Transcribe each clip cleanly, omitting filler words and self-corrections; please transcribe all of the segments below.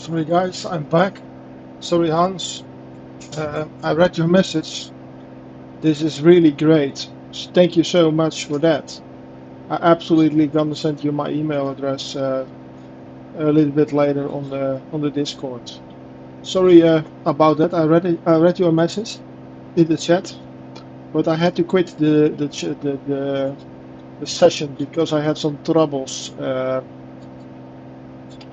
Sorry guys, I'm back. Sorry Hans, I read your message. This is really great. Thank you so much for that. I absolutely gonna send you my email address a little bit later on the Discord. Sorry about that. I read your message in the chat, but I had to quit the session because I had some troubles.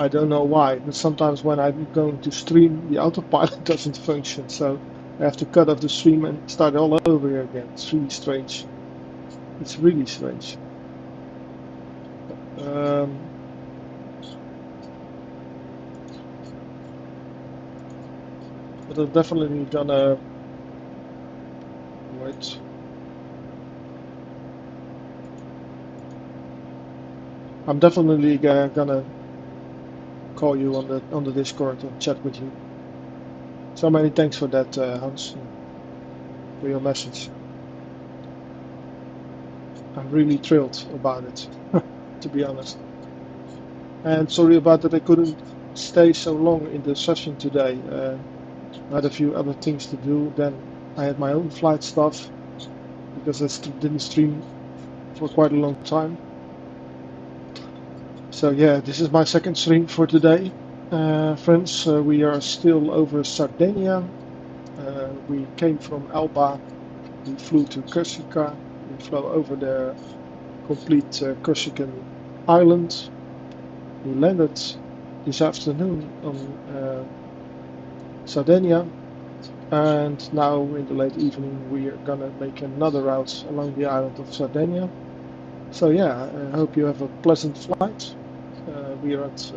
I don't know why, but sometimes when I'm going to stream, the autopilot doesn't function, so I have to cut off the stream and start all over again. It's really strange. It's really strange. Um, but I'm definitely gonna wait. I'm definitely gonna call you on the Discord and chat with you. So many thanks for that, Hans, for your message. I'm really thrilled about it, to be honest. And sorry about that I couldn't stay so long in the session today. I had a few other things to do. Then I had my own flight stuff because I didn't stream for quite a long time. So yeah, this is my second stream for today. Friends, we are still over Sardinia. We came from Alba, we flew to Corsica, we flew over the complete Corsican island. We landed this afternoon on Sardinia, and now in the late evening we are gonna make another route along the island of Sardinia. So yeah, I hope you have a pleasant flight. We are at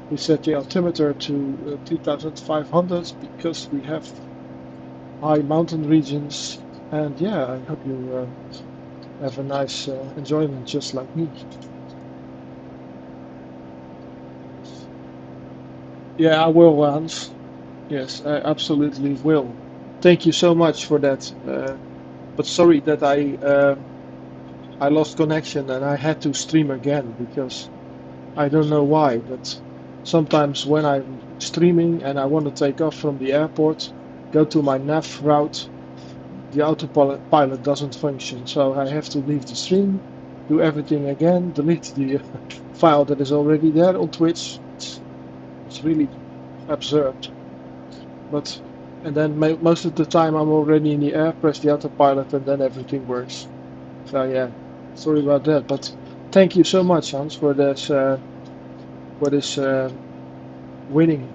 we set the altimeter to 2500 because we have high mountain regions, and yeah, I hope you have a nice enjoyment just like me. Yeah, I will, Hans. Yes, I absolutely will. Thank you so much for that. But sorry that I lost connection and I had to stream again because I don't know why, but sometimes when I'm streaming and I want to take off from the airport, go to my nav route, the autopilot doesn't function. So I have to leave the stream, do everything again, delete the file that is already there on Twitch. It's really absurd. But and then most of the time I'm already in the air, press the autopilot, and then everything works. So yeah, sorry about that. But thank you so much, Hans, for this winning.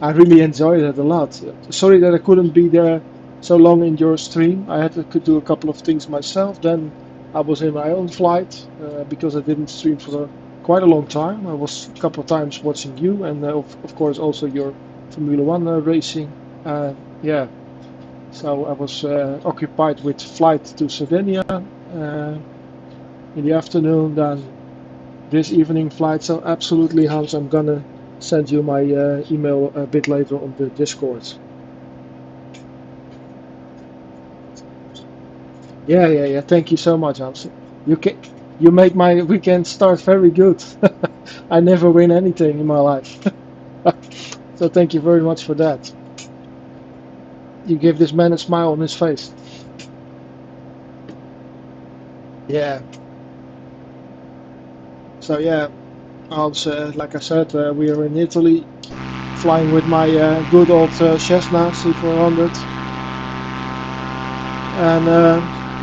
I really enjoyed it a lot. Sorry that I couldn't be there so long in your stream. I had to could do a couple of things myself. Then I was in my own flight because I didn't stream for quite a long time. I was a couple of times watching you and of course also your Formula One racing. Yeah, so I was occupied with flight to Sardinia in the afternoon. Then this evening flight. So absolutely, Hans, I'm gonna send you my email a bit later on the Discord. Yeah. Thank you so much, Hans. You can, you make my weekend start very good. I never win anything in my life. So thank you very much for that. You give this man a smile on his face. Yeah. So yeah, Hans, like I said, we are in Italy, flying with my good old Cessna C400, and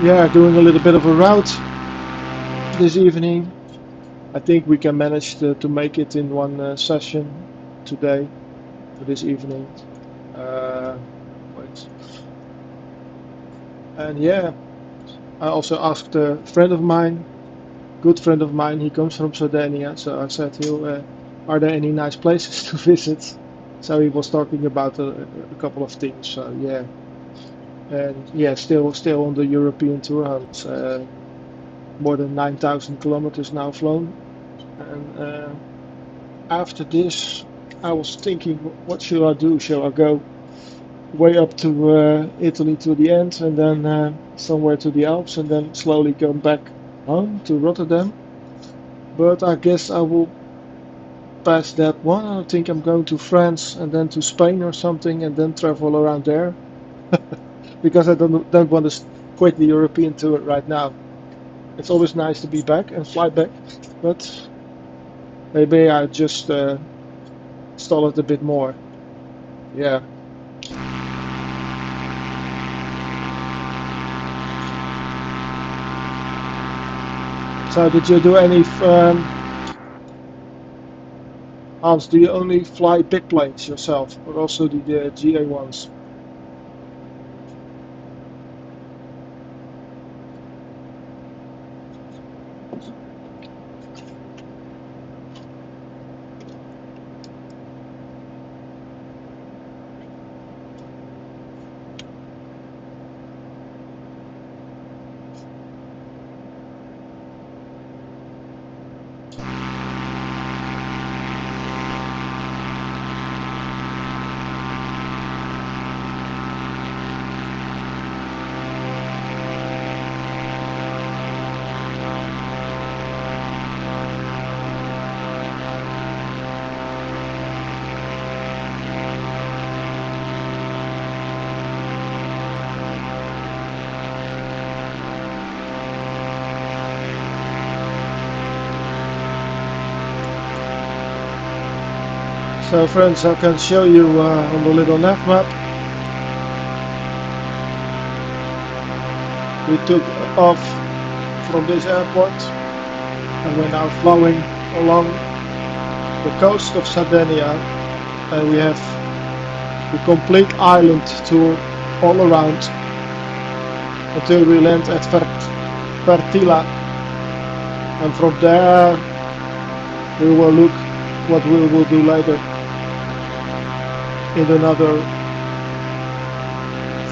yeah, doing a little bit of a route this evening. I think we can manage to make it in one session today for this evening. Wait. And yeah, I also asked a friend of mine, good friend of mine, he comes from Sardinia, so I said to him, are there any nice places to visit? So he was talking about a couple of things, so yeah. And yeah, still on the European tour, Hans. More than 9,000 kilometers now flown. And after this, I was thinking, what should I do? Shall I go way up to Italy to the end, and then somewhere to the Alps, and then slowly come back home to Rotterdam? But I guess I will past that one. I think I'm going to France and then to Spain or something, and then travel around there because I don't want to quit the European tour right now. It's always nice to be back and fly back, but maybe I just stall it a bit more. Yeah. So did you do any, Hans, do you only fly big planes yourself, or also the GA ones? So friends, I can show you on the little nav map. We took off from this airport and we're now flowing along the coast of Sardinia, and we have the complete island tour all around until we land at Fertilia, and from there we will look what we will do later in another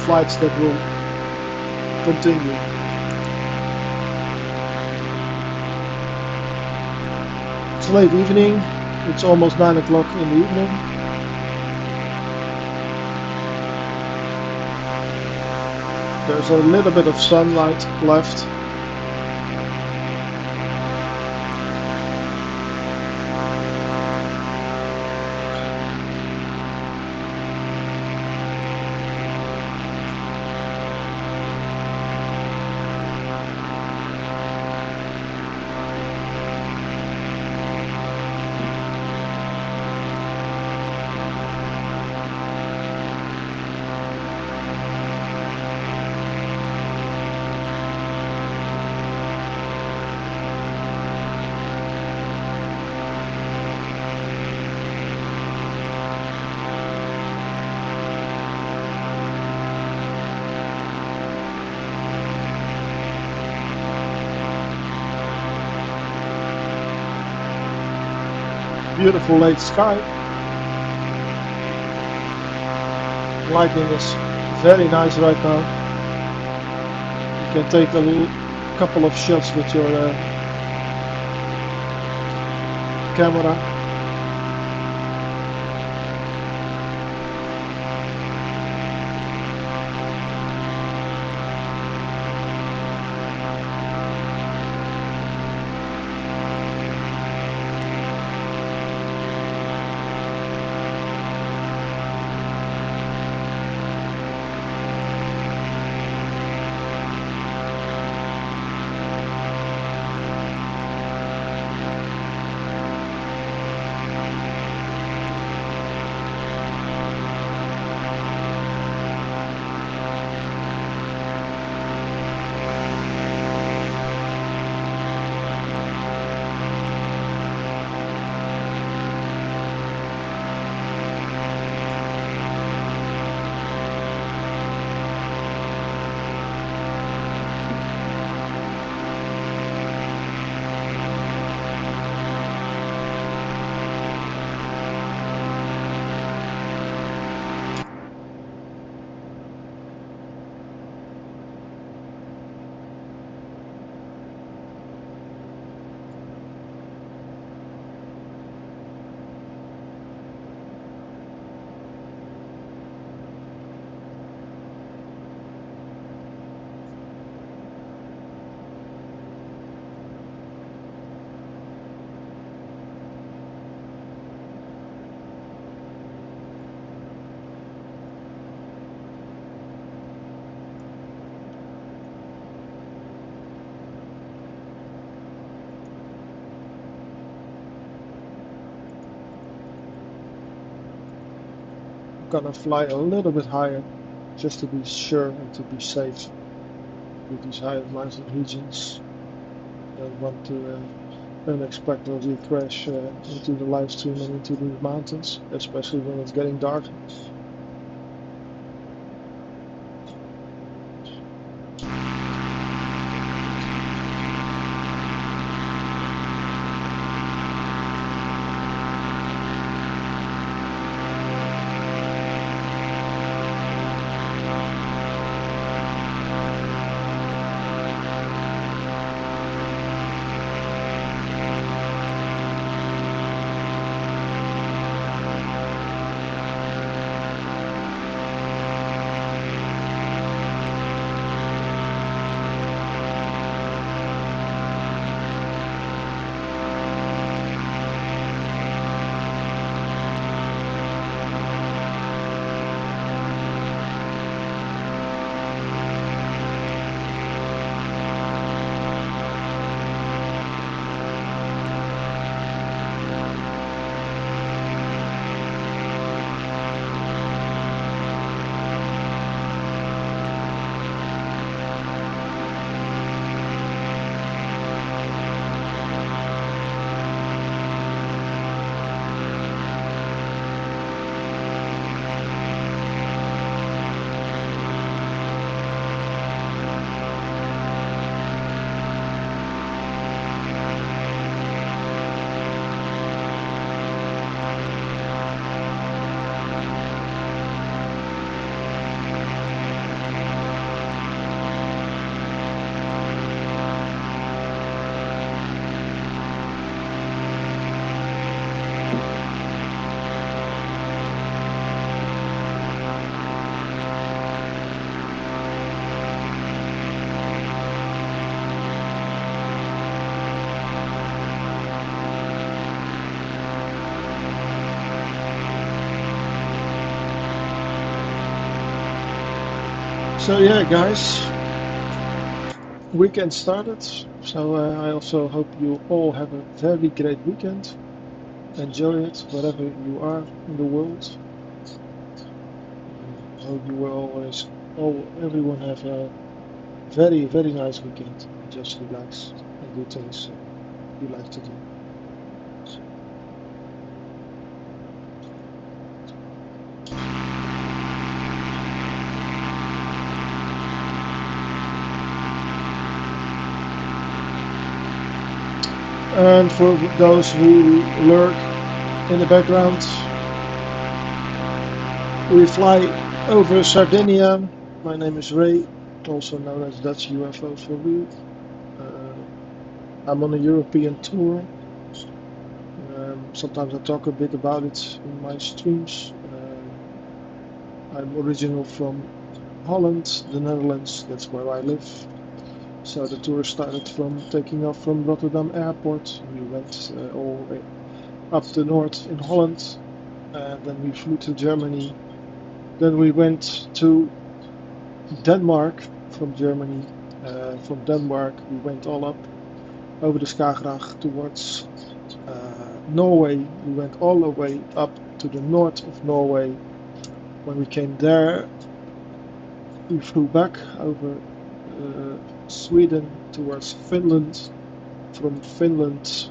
flights that will continue. It's late evening, it's almost 9 o'clock in the evening. There's a little bit of sunlight left. Beautiful late sky. Lighting is very nice right now. You can take a couple of shots with your camera. gonna fly a little bit higher just to be sure and to be safe with these higher mountain regions. Don't want to unexpectedly crash into the live stream and into the mountains, especially when it's getting dark. So yeah, guys, weekend started. So I also hope you all have a very great weekend. Enjoy it wherever you are in the world. I hope you will everyone have a very, very nice weekend. Just relax and do things you like to do. And for those who lurk in the background, we fly over Sardinia. My name is Ray, also known as DutchUFO4Real. I'm on a European tour. Sometimes I talk a bit about it in my streams. I'm original from Holland, the Netherlands, that's where I live. So the tour started from taking off from Rotterdam Airport. We went all the way up the north in Holland, and then we flew to Germany. Then we went to Denmark from Germany. From Denmark we went all up over the Skagerrak towards Norway. We went all the way up to the north of Norway. When we came there, we flew back over Sweden towards Finland. From Finland,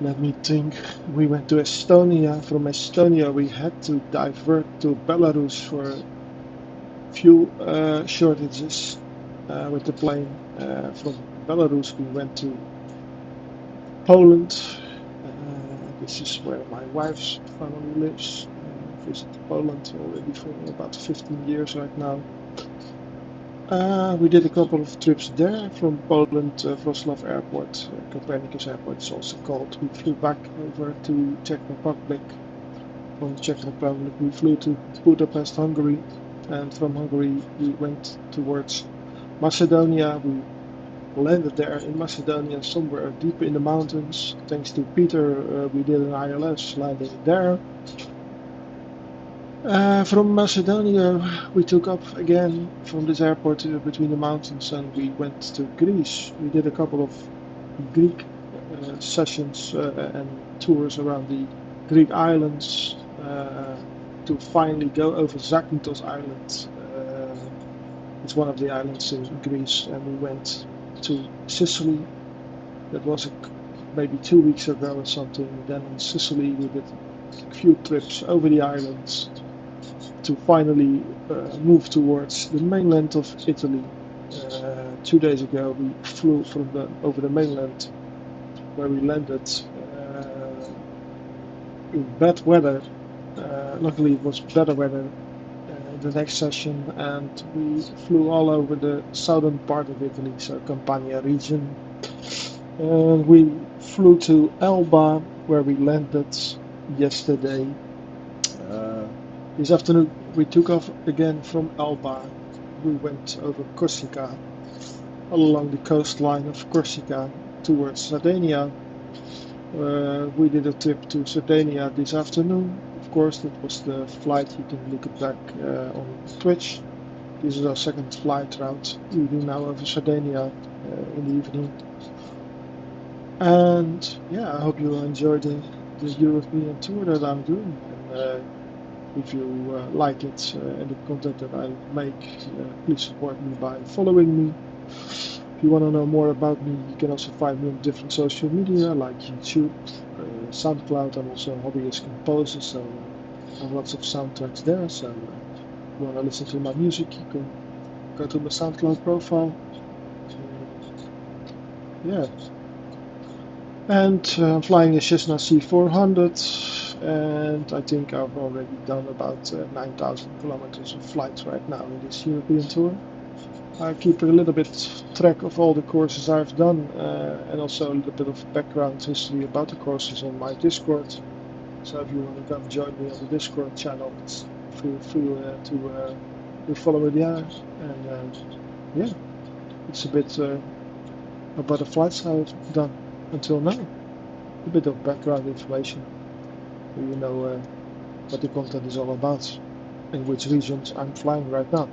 let me think, we went to Estonia. From Estonia we had to divert to Belarus for fuel shortages with the plane. From Belarus we went to Poland. This is where my wife's family lives. Visited Poland already for about 15 years right now. We did a couple of trips there from Poland, Wrocław Airport, Copernicus Airport it's also called. We flew back over to Czech Republic. From Czech Republic we flew to Budapest, Hungary, and from Hungary we went towards Macedonia. We landed there in Macedonia, somewhere deep in the mountains. Thanks to Peter, we did an ILS landing there. From Macedonia we took off again from this airport between the mountains, and we went to Greece. We did a couple of Greek sessions and tours around the Greek islands. to finally go over Zakynthos Island. It's one of the islands in Greece, and we went to Sicily. That was maybe 2 weeks ago or something. Then in Sicily we did a few trips over the islands to finally move towards the mainland of Italy. 2 days ago we flew over the mainland, where we landed in bad weather. Luckily it was better weather the next session, and we flew all over the southern part of Italy, so Campania region. And we flew to Elba, where we landed yesterday. This afternoon we took off again from Elba. We went over Corsica, all along the coastline of Corsica towards Sardinia. We did a trip to Sardinia this afternoon. Of course, that was the flight. You can look it back on Twitch. This is our second flight route. We do now over Sardinia in the evening. And yeah, I hope you enjoy the European tour that I'm doing. And if you like it and the content that I make, please support me by following me. If you want to know more about me, you can also find me on different social media like YouTube, SoundCloud. I'm also a hobbyist composer, so I have lots of soundtracks there. So if you want to listen to my music, you can go to my SoundCloud profile. Yeah. And I'm flying a Cessna C400, and I think I've already done about 9,000 kilometers of flights right now in this European tour. I keep a little bit track of all the courses I've done, and also a little bit of background history about the courses on my Discord. So if you want to come join me on the Discord channel, feel free to follow me there. And yeah, it's a bit about the flights I've done until now. A bit of background information, so you know what the content is all about and which regions I'm flying right now.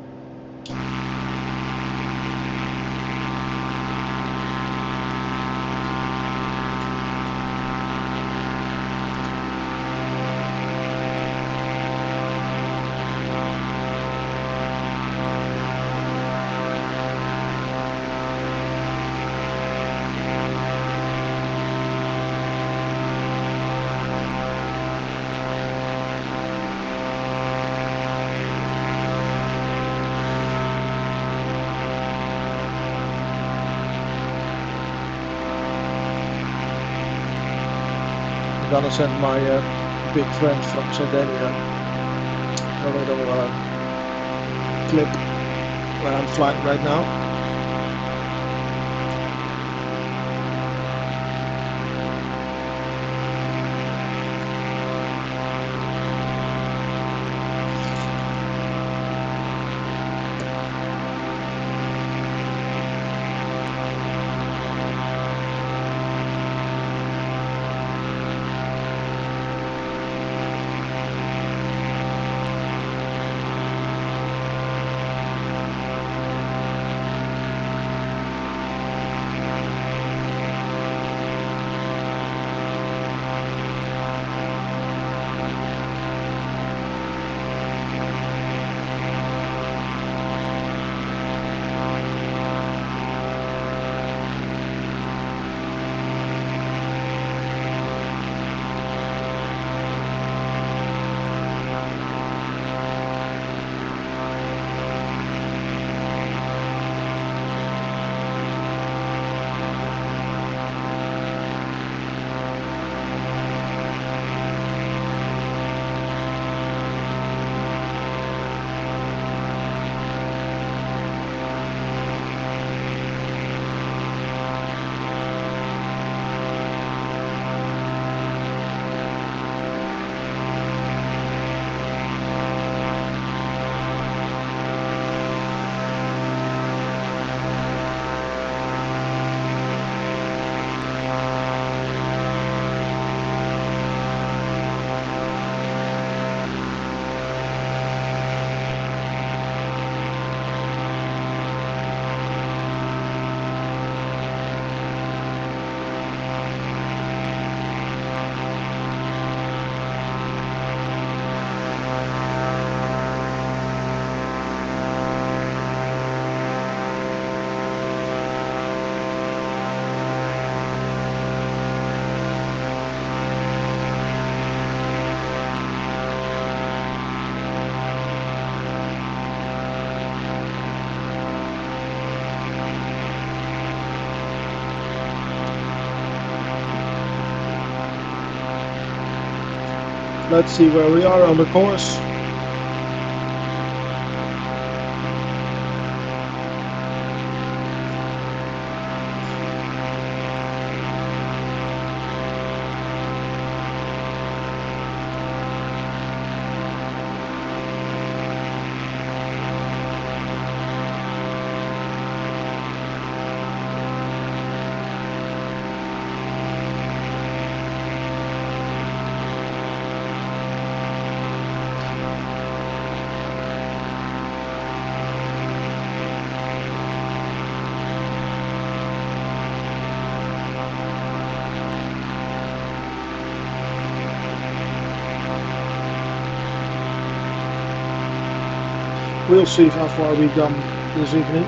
I'm gonna send my big friend from Sardegna a little clip where I'm flying right now. Let's see where we are on the course. We'll see how far we come this evening.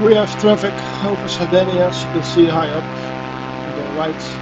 We have traffic over Sardegna, as you can see high up to the right.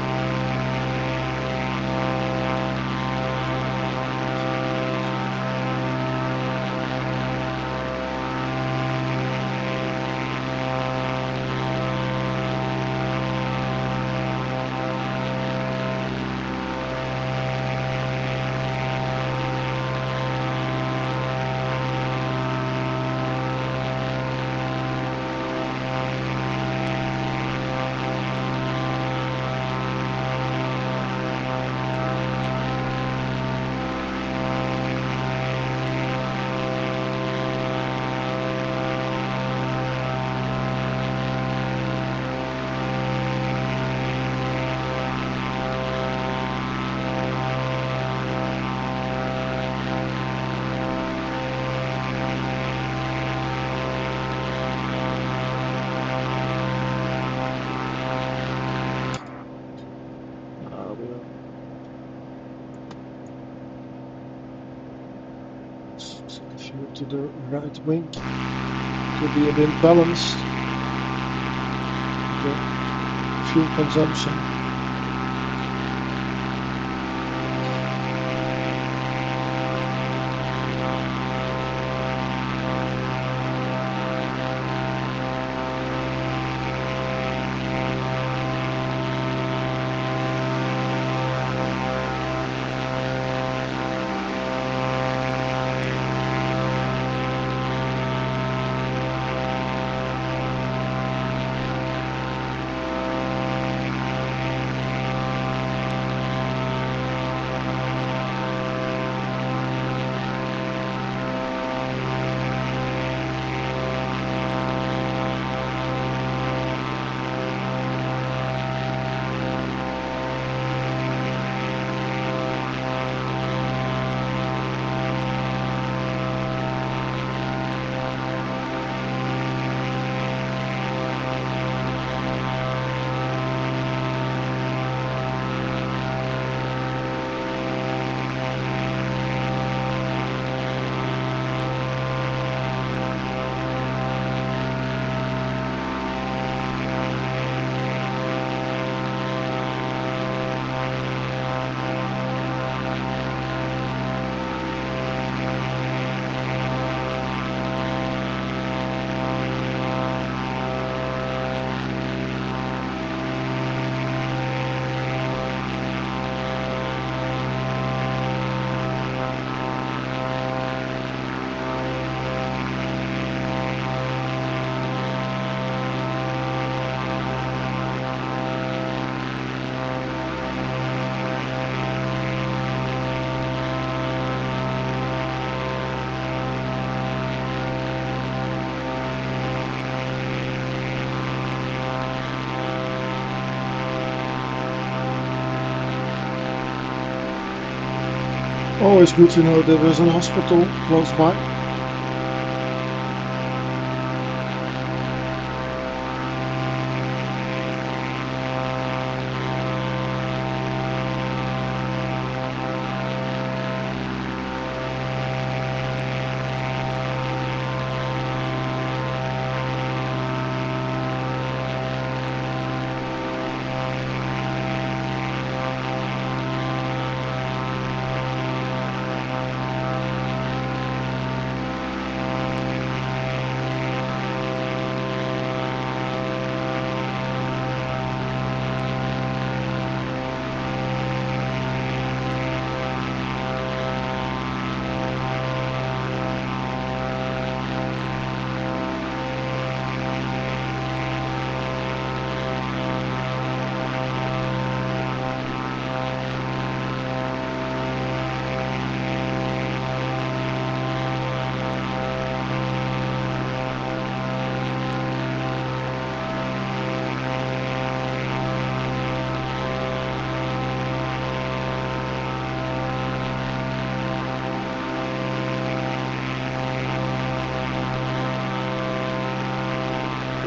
So if you're to the right wing, to be a bit balanced, the fuel consumption. Always good to know that there's an hospital close by.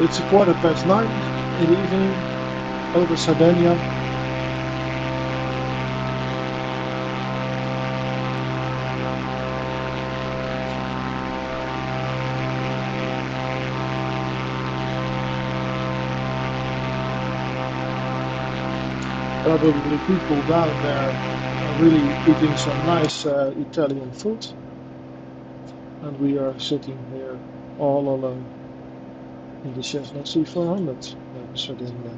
It's 9:15 in the evening over Sardegna. Probably people down there are really eating some nice Italian food, and we are sitting here all alone in the Cessna C400 Sardegna.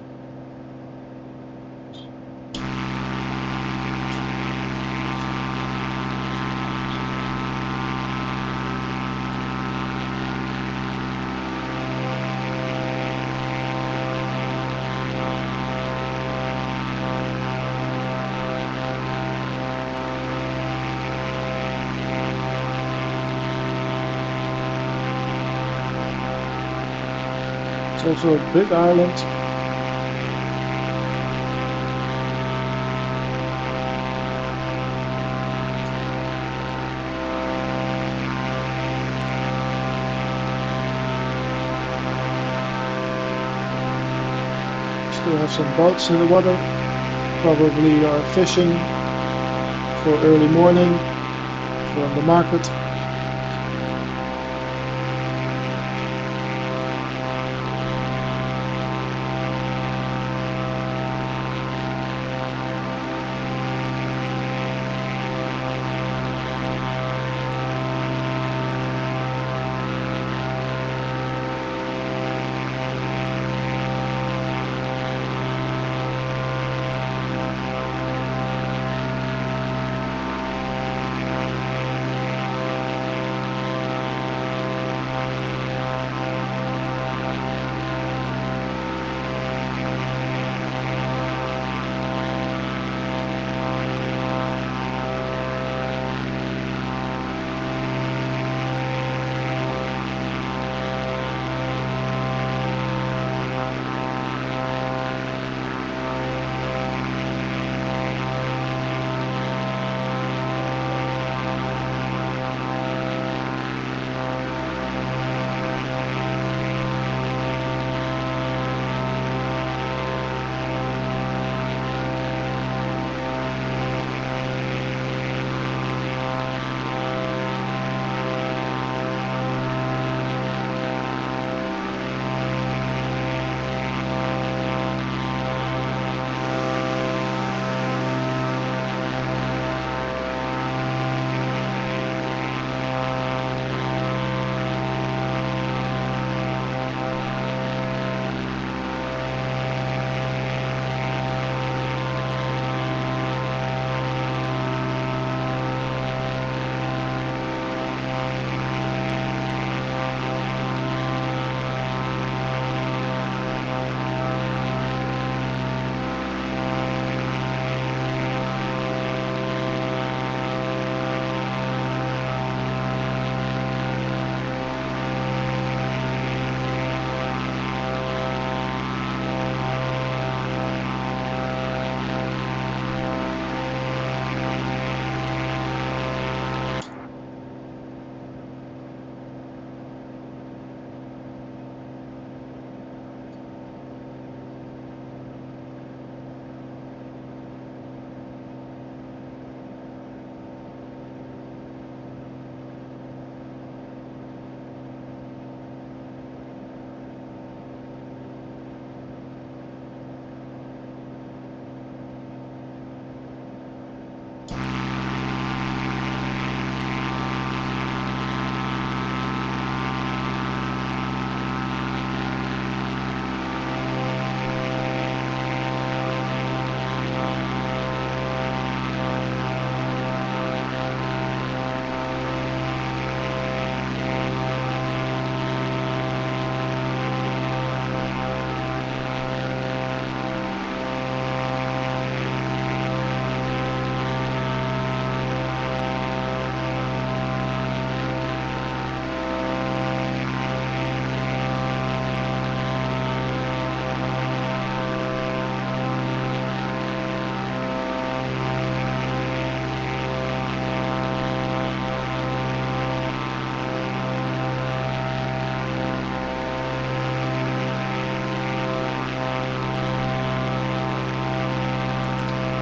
It's also a big island. Still have some boats in the water, probably are fishing for early morning from the market.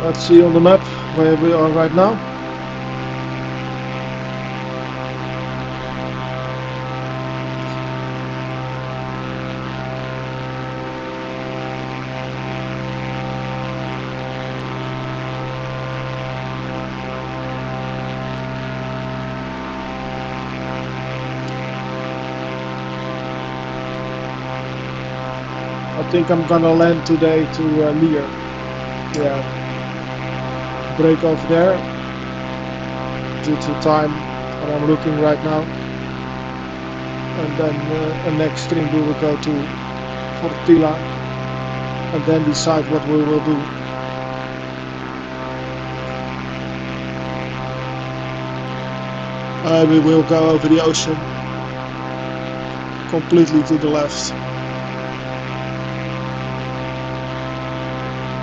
Let's see on the map where we are right now. I think I'm gonna land today to LIEA. Yeah, break off there due to time when I'm looking right now, and then a next stream we will go to Fertilia and then decide what we will do. We will go over the ocean completely to the left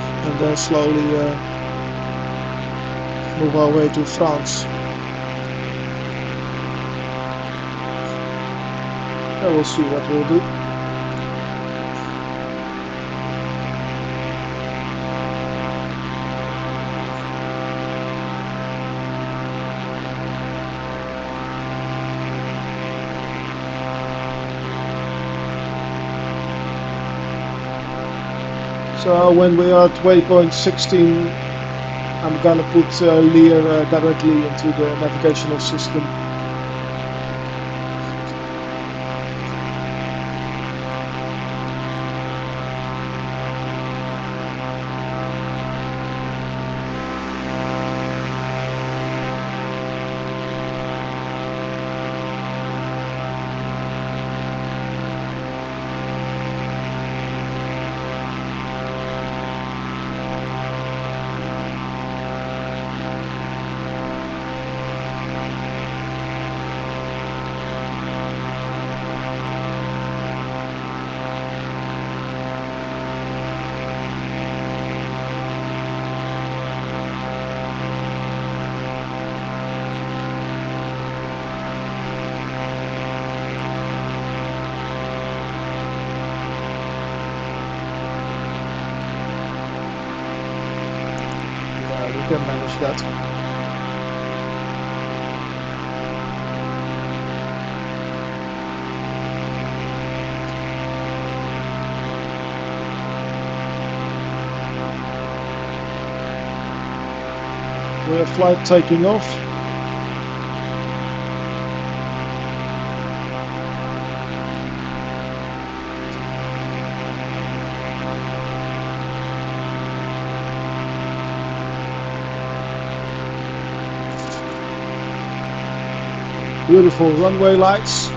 and then slowly move our way to France. And we'll see what we'll do. So when we are at waypoint 16, I'm gonna put LIEA directly into the navigational system. We can manage that. We have flight taking off. Beautiful runway lights.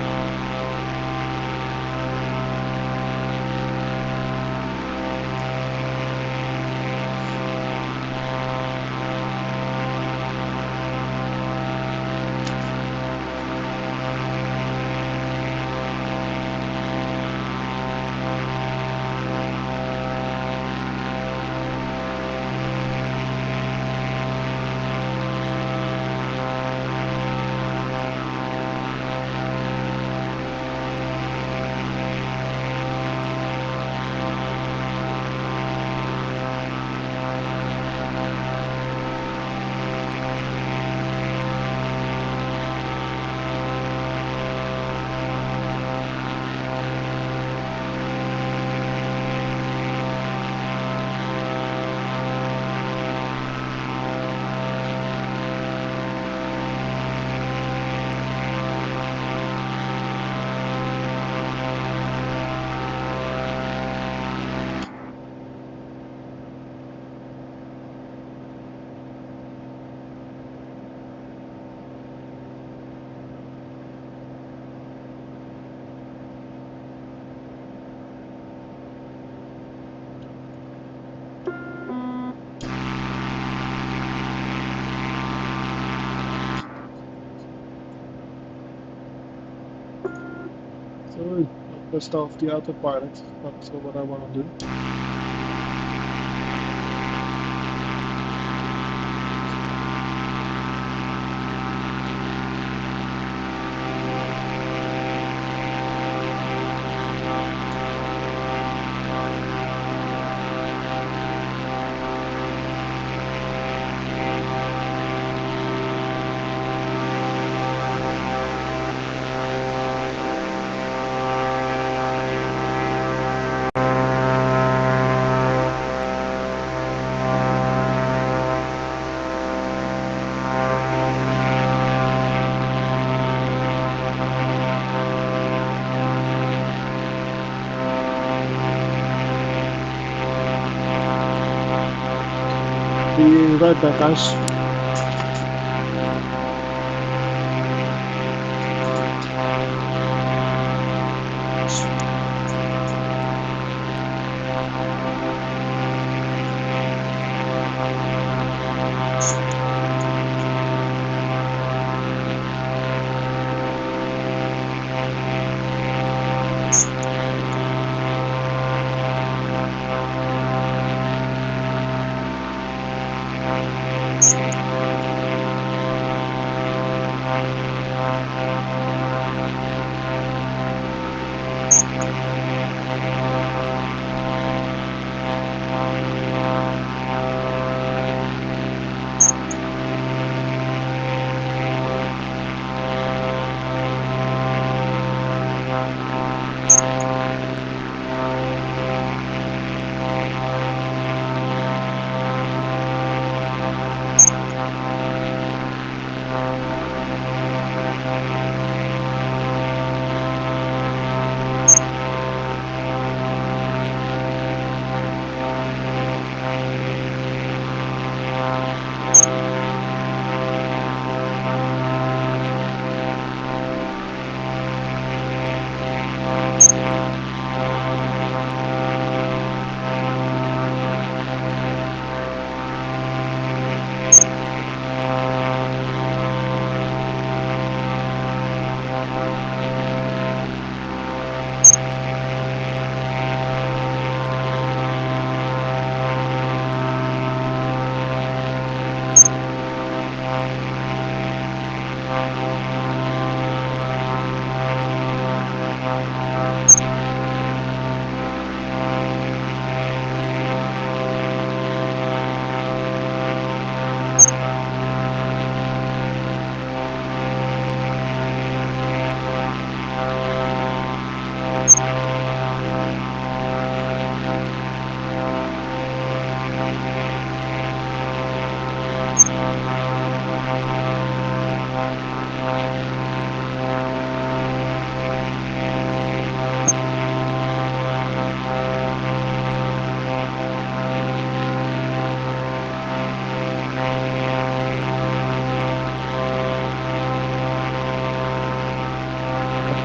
Sorry, I pressed off the autopilot. That's what I want to do. Be right back, guys.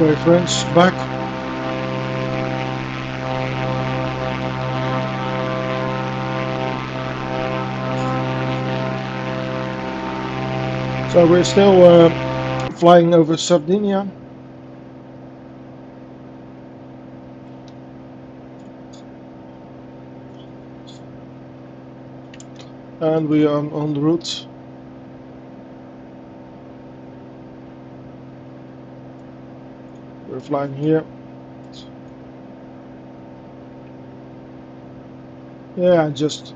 Okay, friends, back. So we're still flying over Sardinia. And we are on the route. We're flying here. Yeah, just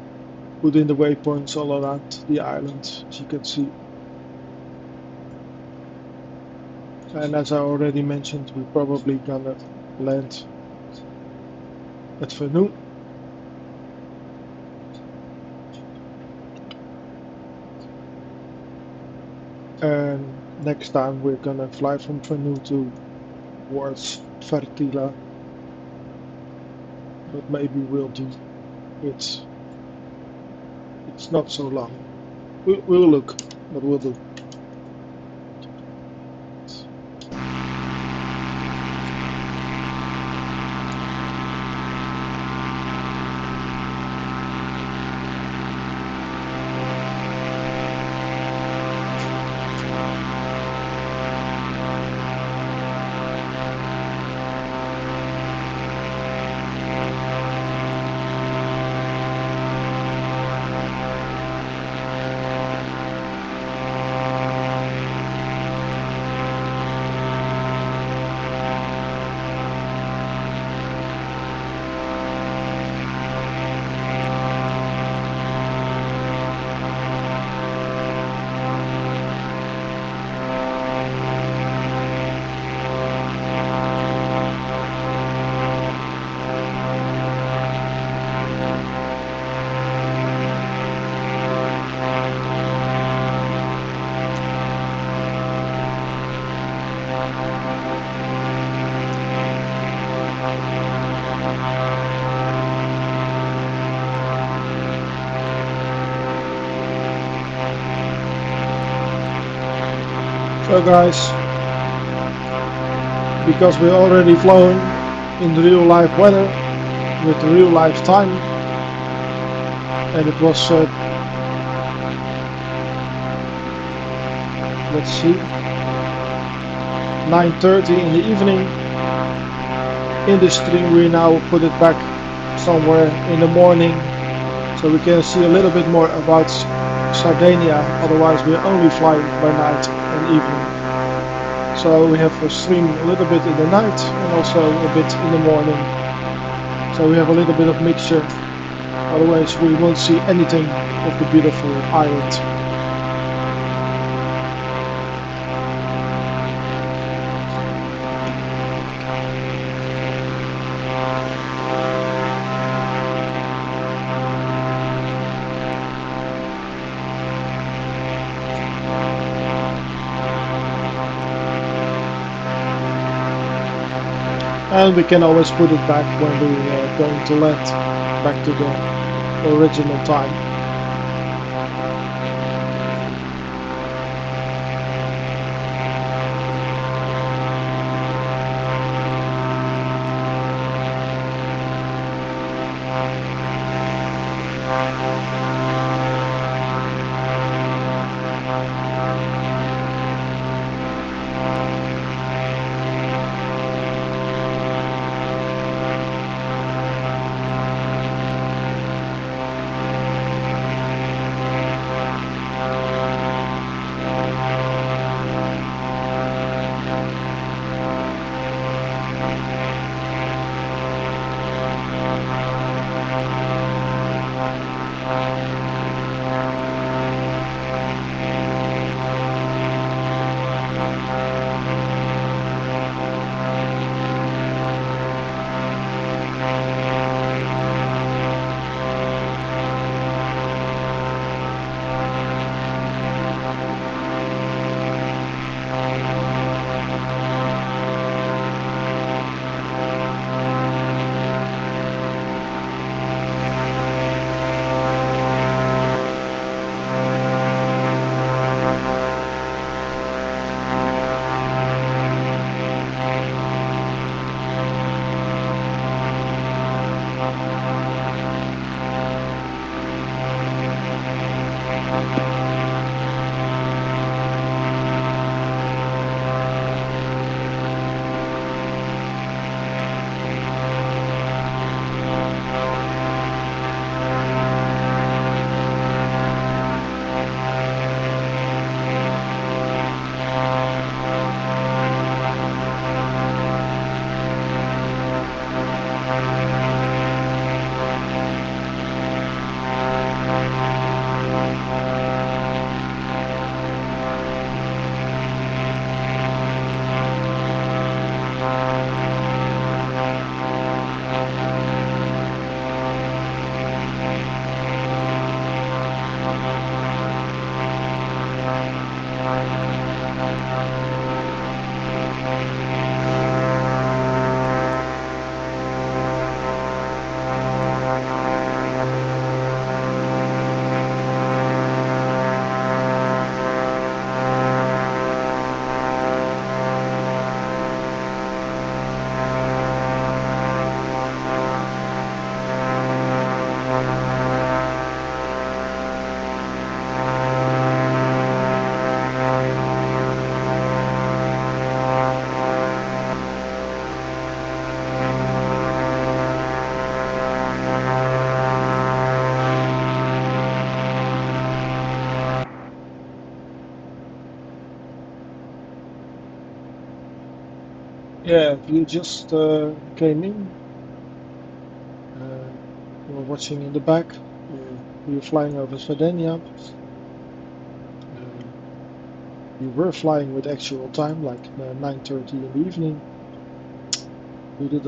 put in the waypoints all around the island, as you can see. And as I already mentioned, we're probably gonna land at Fernu. And next time we're gonna fly from Fernu towards Fertilia. But maybe we'll do it. It's not so long. We'll look, but we'll do. So guys, because we're already flown in the real life weather with the real life time, and it was let's see, 9:30 in the evening. In the stream we now put it back somewhere in the morning so we can see a little bit more about Sardinia, otherwise we're only flying by night and evening. So we have a stream a little bit in the night and also a bit in the morning. So we have a little bit of mixture, otherwise we won't see anything of the beautiful island. And we can always put it back when we're going to land, back to the original time. Yeah, if you just came in, you were watching in the back, we were flying over Sardegna. We were flying with actual time, like 9:30 in the evening. We did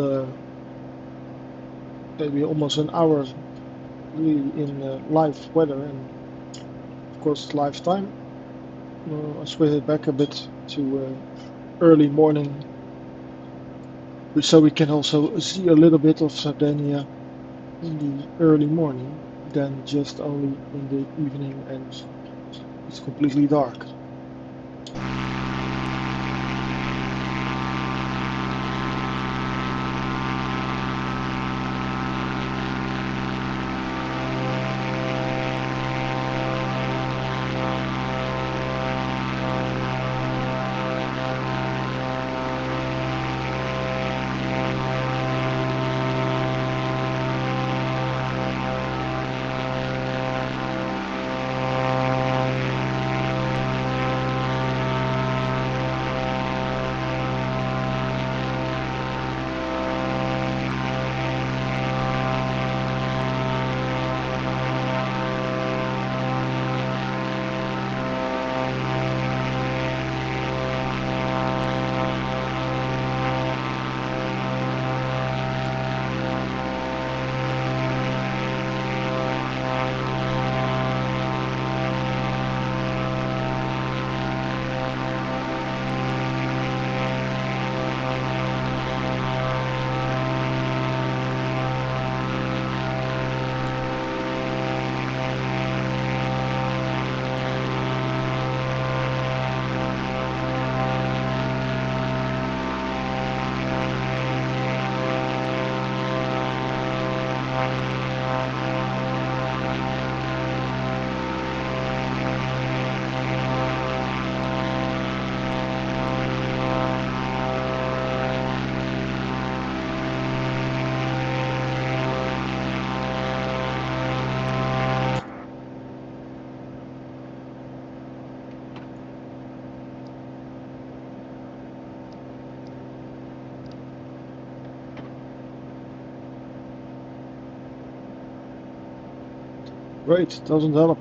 maybe almost an hour really in live weather and of course live time. I switched it back a bit to early morning, so we can also see a little bit of Sardinia in the early morning than just only in the evening and it's completely dark. Great, doesn't help.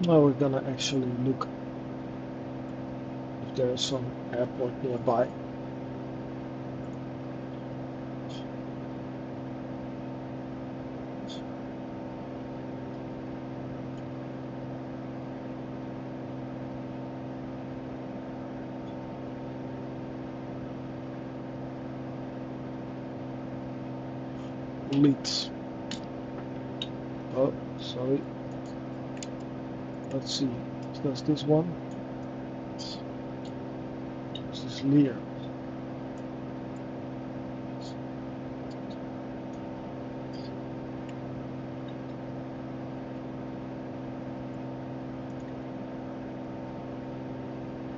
Now we're gonna actually look if there's some airport nearby. Leeds. Oh, sorry. Let's see. Does this one? This is LIEA.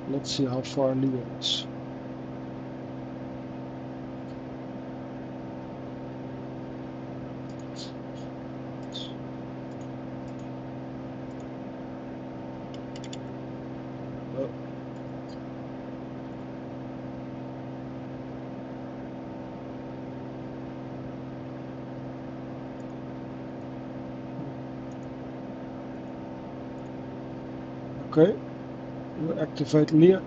Let's see how far LIEA is. Oh. Okay, we'll activate LIEA.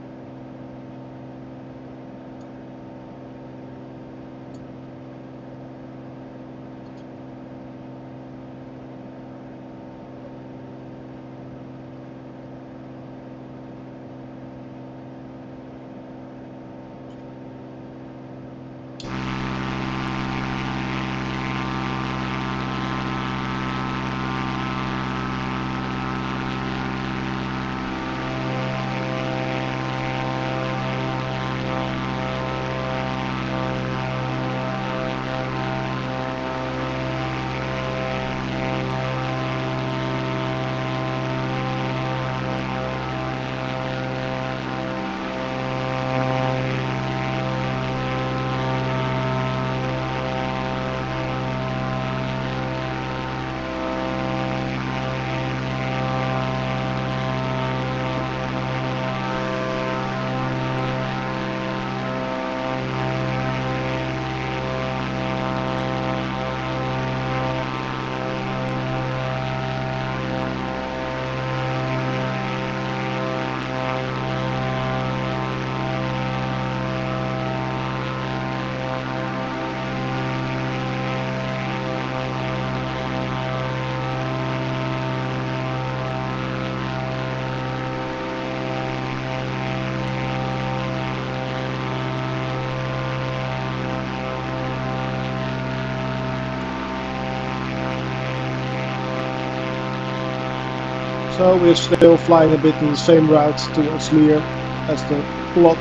So we're still flying a bit in the same route towards LIEA as the plot.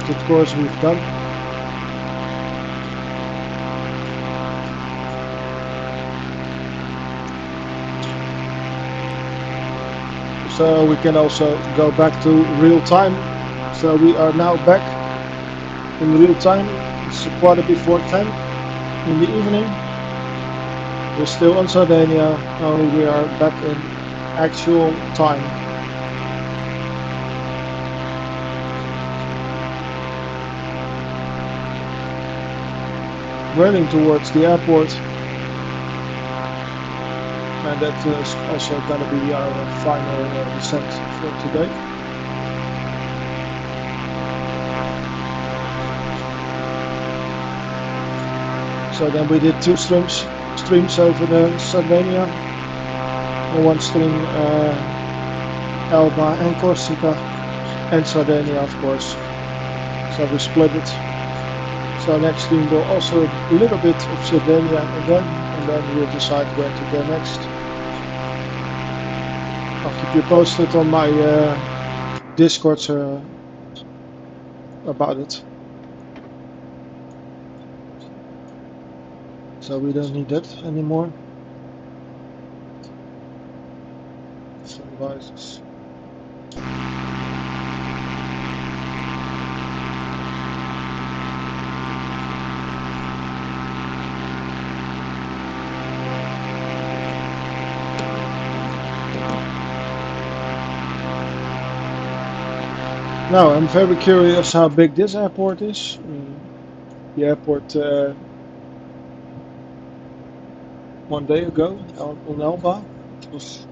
the course we've done. So we can also go back to real time. So we are now back in real time. It's a quarter before 10 in the evening. We're still on Sardegna, only we are back in actual time. Running towards the airport, and that is also going to be our final descent for today. So then we did 2 streams over the Sardegna, and 1 stream Elba and Corsica, and Sardegna of course. So we split it. So next stream will also a little bit of Sardegna again, and then we'll decide where to go next. I'll keep you posted on my Discord about it. So we don't need that anymore. Sunrises. Now I'm very curious how big this airport is. The airport 1 day ago on Elba, it was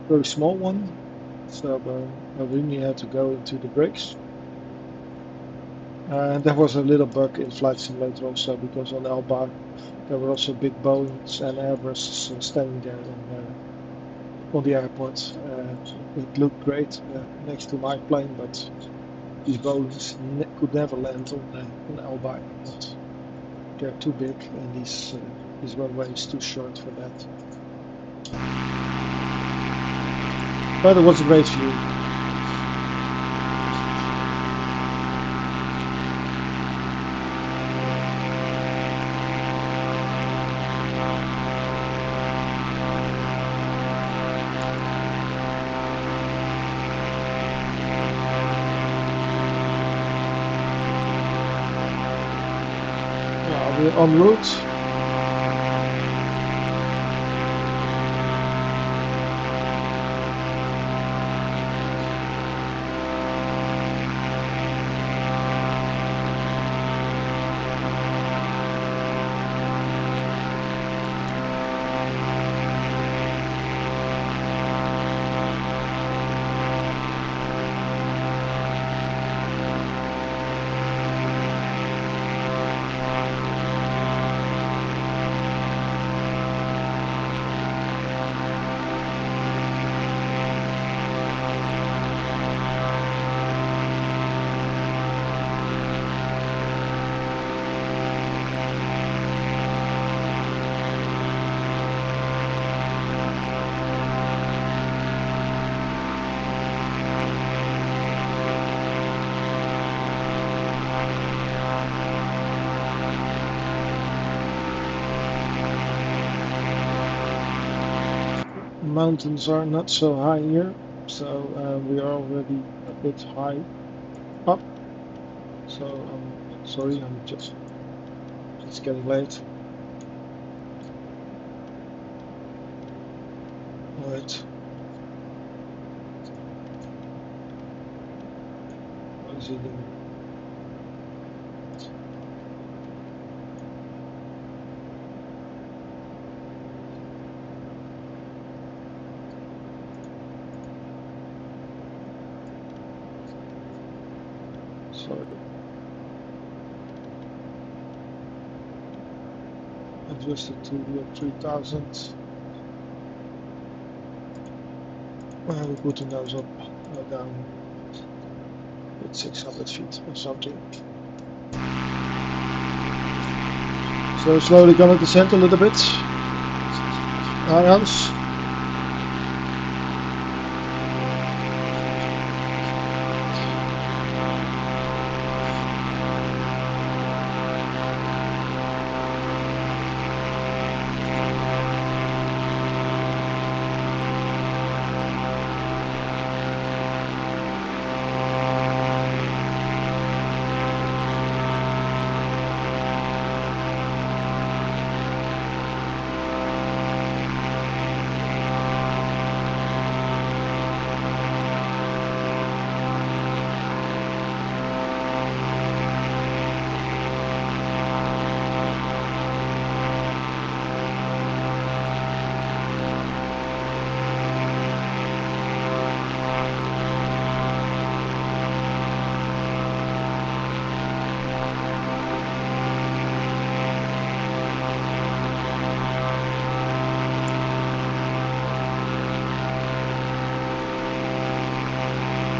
a very small one, so I really had to go into the brakes. And there was a little bug in Flight Simulator also, because on Elba there were also big Boeings and Airbuses standing there on the airport. It looked great next to my plane, but these Boeings could never land on Elba airport. They're too big, and this runway is too short for that. But it was a great view. We're en route. Mountains are not so high here, so we are already a bit high up. So I'm sorry, it's getting late. All right. What is he doing? Sorry. Adjusted to the 3000. We're putting those up down at 600 feet or something. So slowly gonna descend a little bit. Hans.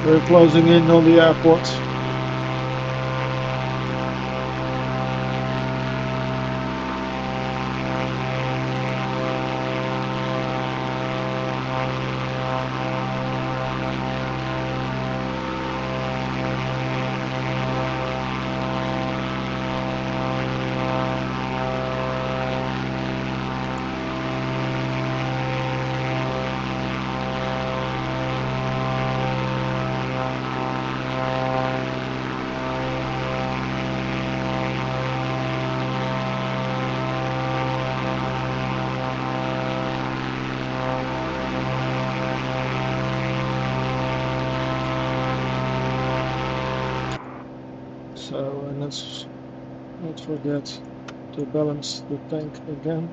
We're closing in on the airport. So, and let's not forget to balance the tank again.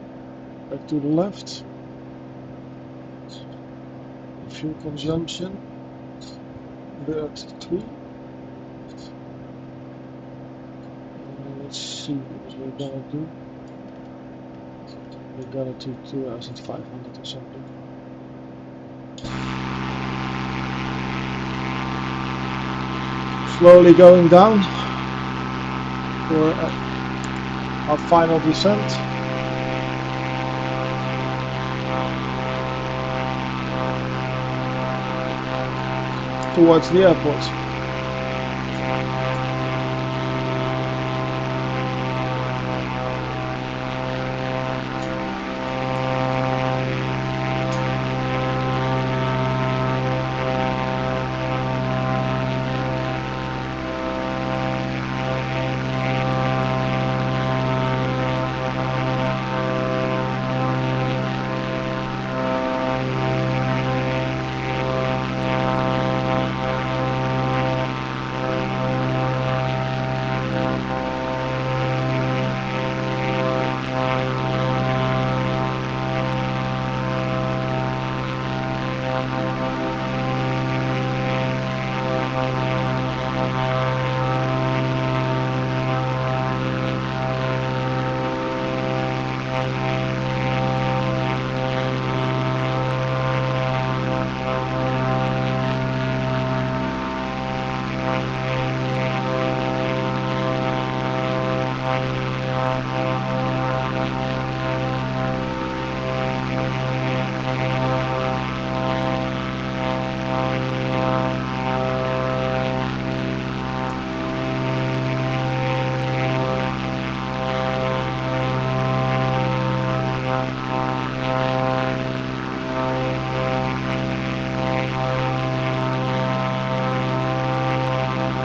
Back to the left. Fuel consumption. Bird 3. Let's see what we're gonna do. We're gonna do 2500 or something. Slowly going down for our final descent. Towards the airport.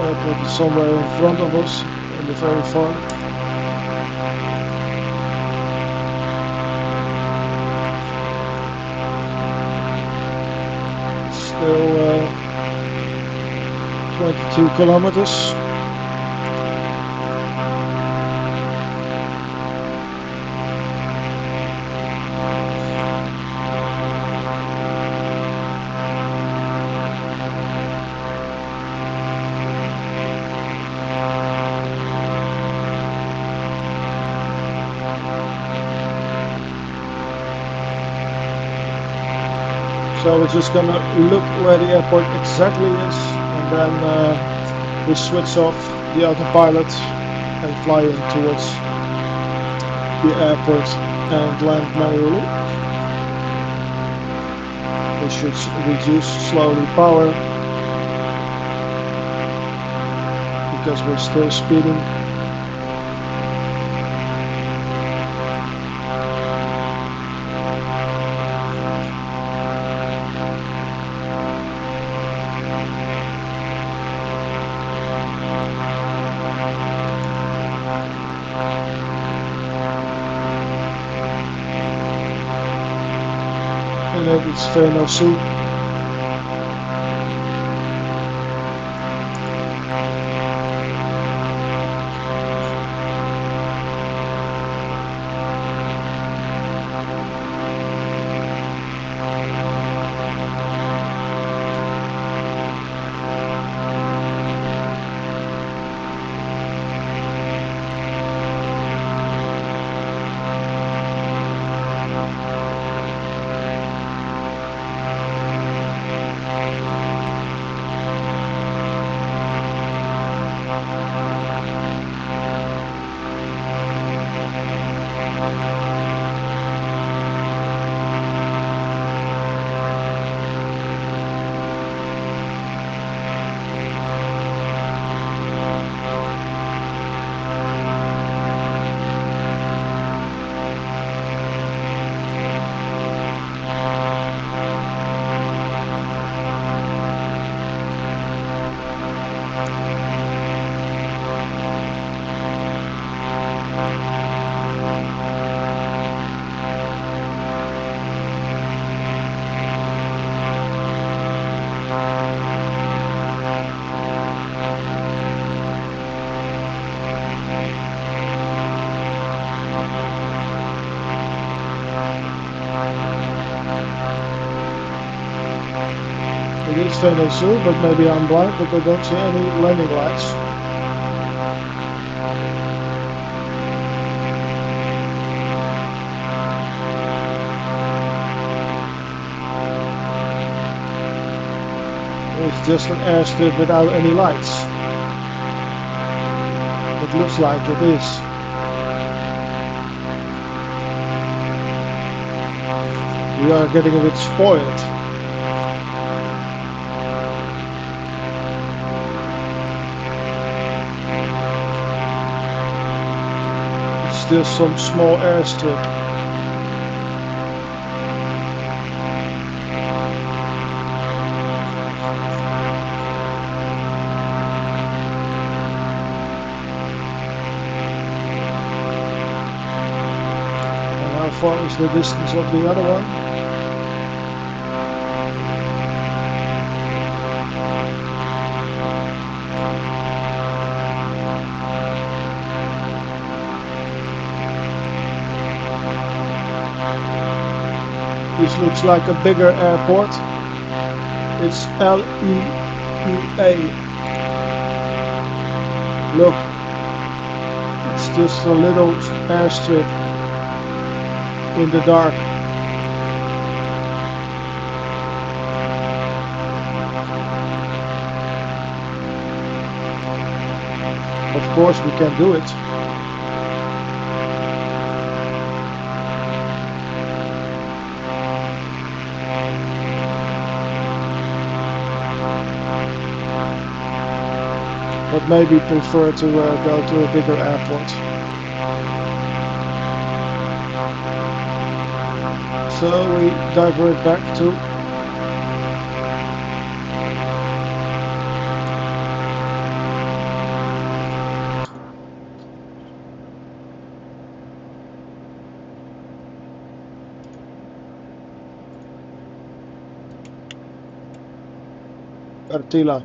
Airport is somewhere in front of us, in the very far. Still 22 kilometers. So we're just gonna look where the airport exactly is, and then we switch off the autopilot and fly in towards the airport and land manually. We should reduce slowly power because we're still speeding. And it's very soon. It is fairly soon, but maybe I'm blind, but I don't see any landing lights. It's just an airstrip without any lights. It looks like it is. We are getting a bit spoiled. It's still some small airstrip. And how far is the distance of the other one? This looks like a bigger airport. It's LIEA. Look, it's just a little airstrip in the dark. Of course we can do it. But maybe prefer to go to a bigger airport. So we divert back to Fertilia.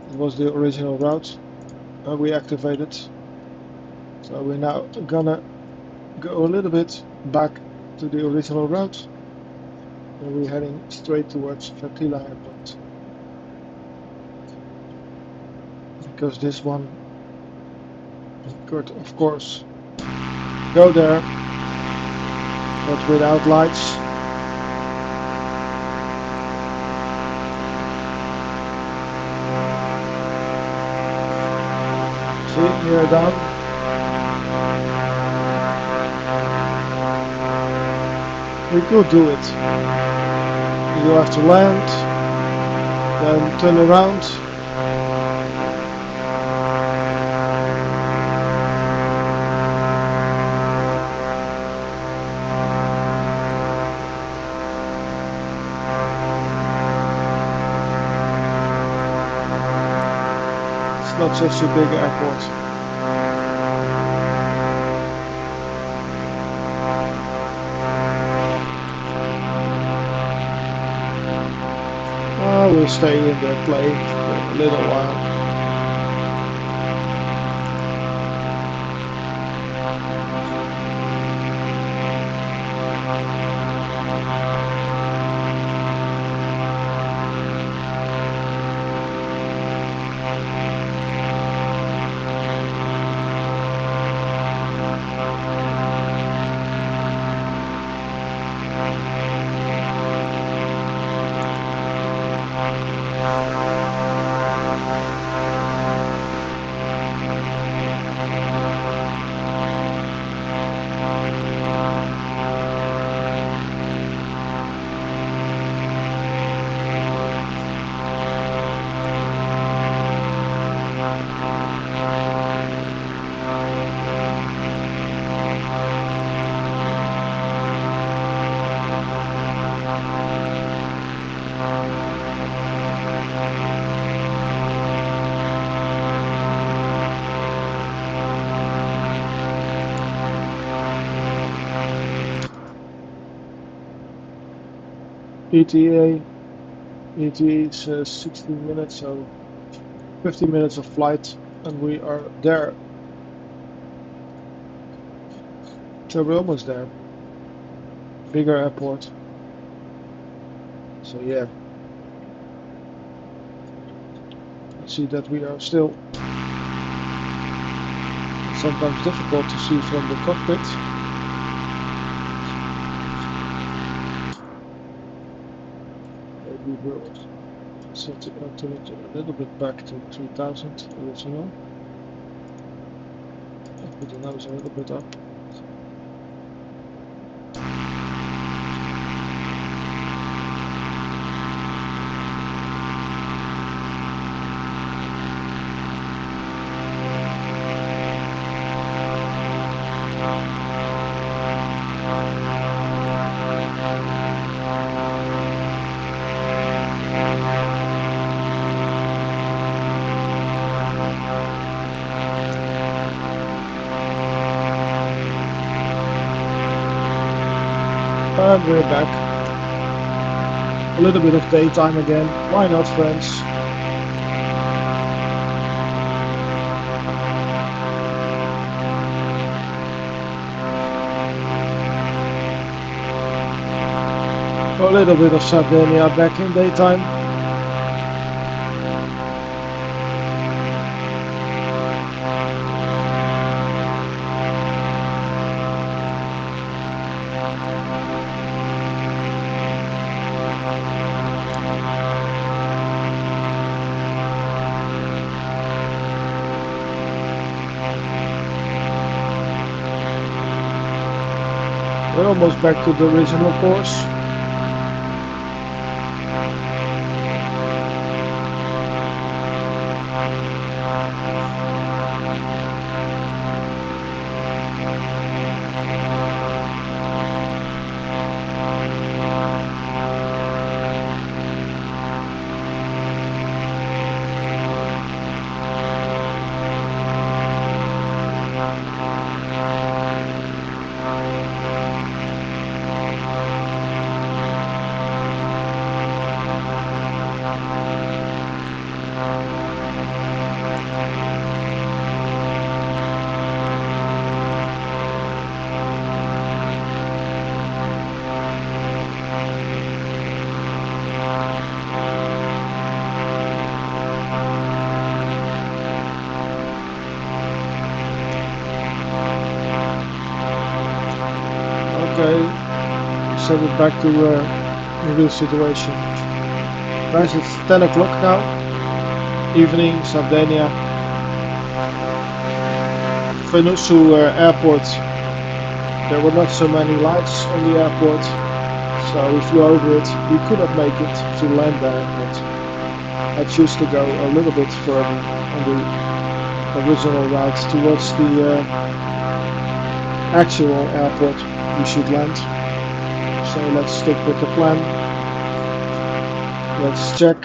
It was the original route we activated. So we're now gonna go a little bit back to the original route. And we're heading straight towards Fertilia Airport. Because this one could, of course, go there, but without lights. See, we are done. We could do it. You have to land, then turn around. It's not such a big airport. We'll stay in the plane for a little while. ETA is 16 minutes, so 15 minutes of flight, and we are there. So we're almost there. Bigger airport. So yeah, you see that we are still sometimes difficult to see from the cockpit. Maybe we'll set it a little bit back to 3000 original. And put the nose a little bit up. And we're back. A little bit of daytime again. Why not, friends? A little bit of Sardegna back in daytime. We're almost back to the original course. Okay, set it back to the real situation. Guys, it's 10 o'clock now. Evening, Sardegna. Venusu airport. There were not so many lights on the airport, so we flew over it. We could have made it to land there, but I choose to go a little bit further on the original route towards the actual airport we should land. So let's stick with the plan. Let's check.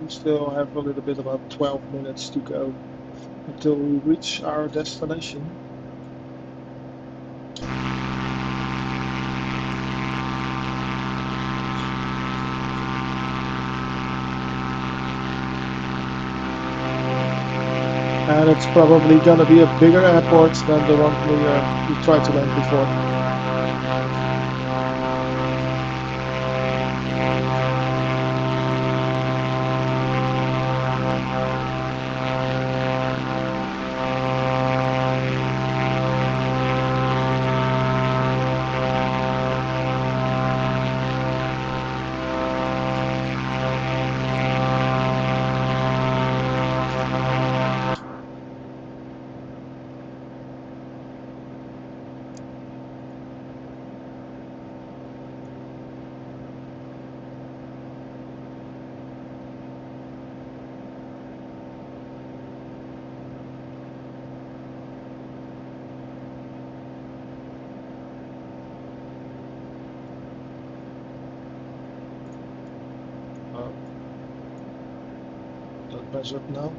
We still have a little bit, about 12 minutes to go until we reach our destination. And it's probably gonna be a bigger airport than the one we tried to land before. Don't mess up now.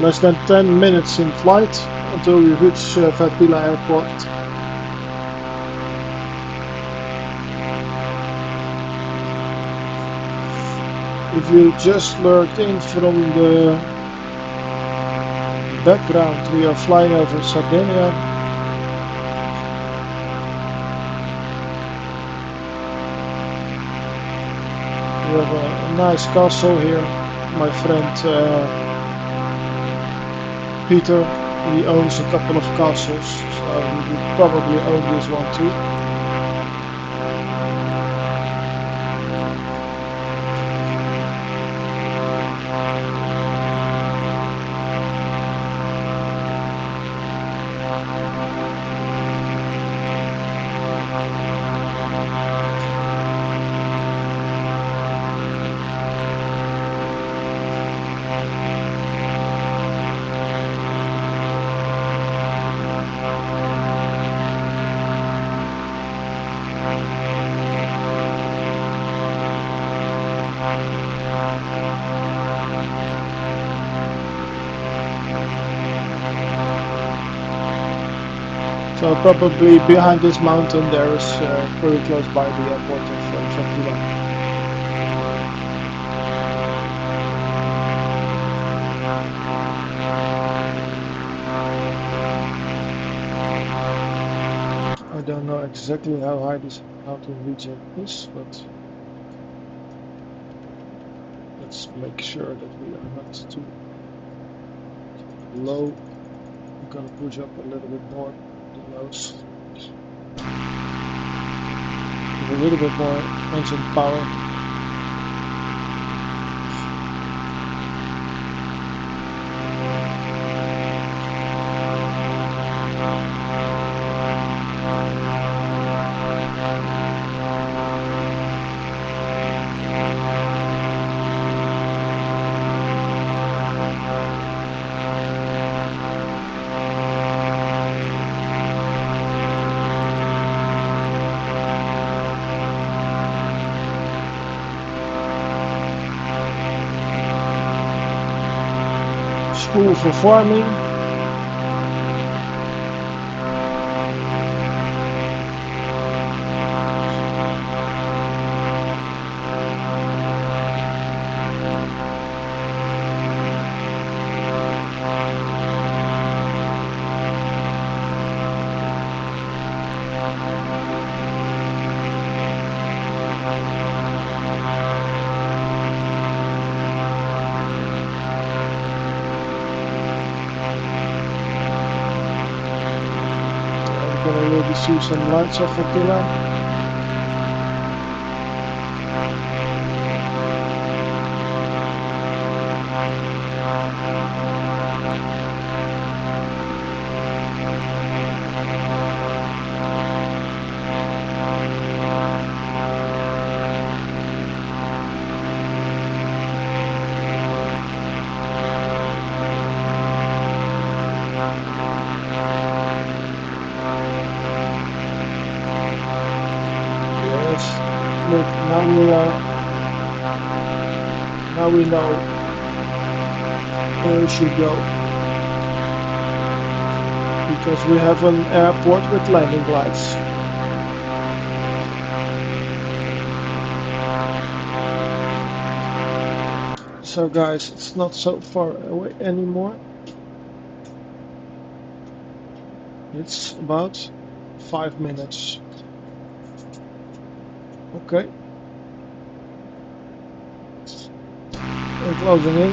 Less than 10 minutes in flight until we reach Fertilia airport. If you just lurked in from the background, we are flying over Sardegna. We have a nice castle here. My friend Peter, he owns a couple of castles, so he would probably own this one too. So probably behind this mountain there is very close by the airport of Fertilia. I don't know exactly how high this mountain region is, but let's make sure that we are not too low. I'm gonna push up a little bit more the nose. With a little bit more engine power. School for farming. Maybe see some lights of Fertilia. Look, now we know where we should go, because we have an airport with landing lights. So guys, it's not so far away anymore. It's about 5 minutes. Okay. We're closing in.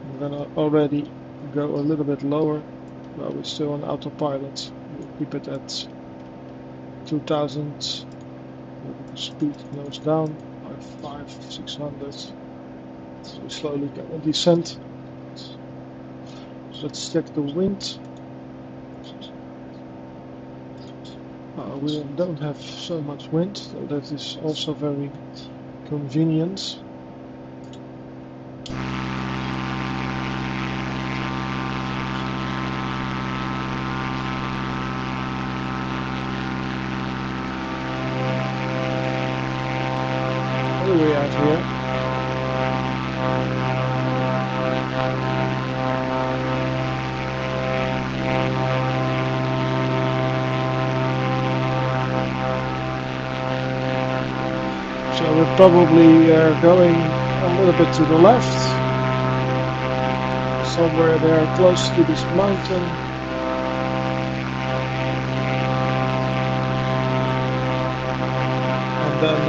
I'm gonna already go a little bit lower, but we're still on autopilot. We'll keep it at 2000. The speed goes down by 600. So we slowly gonna descend. Let's check the wind. We don't have so much wind, so that is also very convenient. What do we have here? So we're probably going a little bit to the left, somewhere there close to this mountain. And then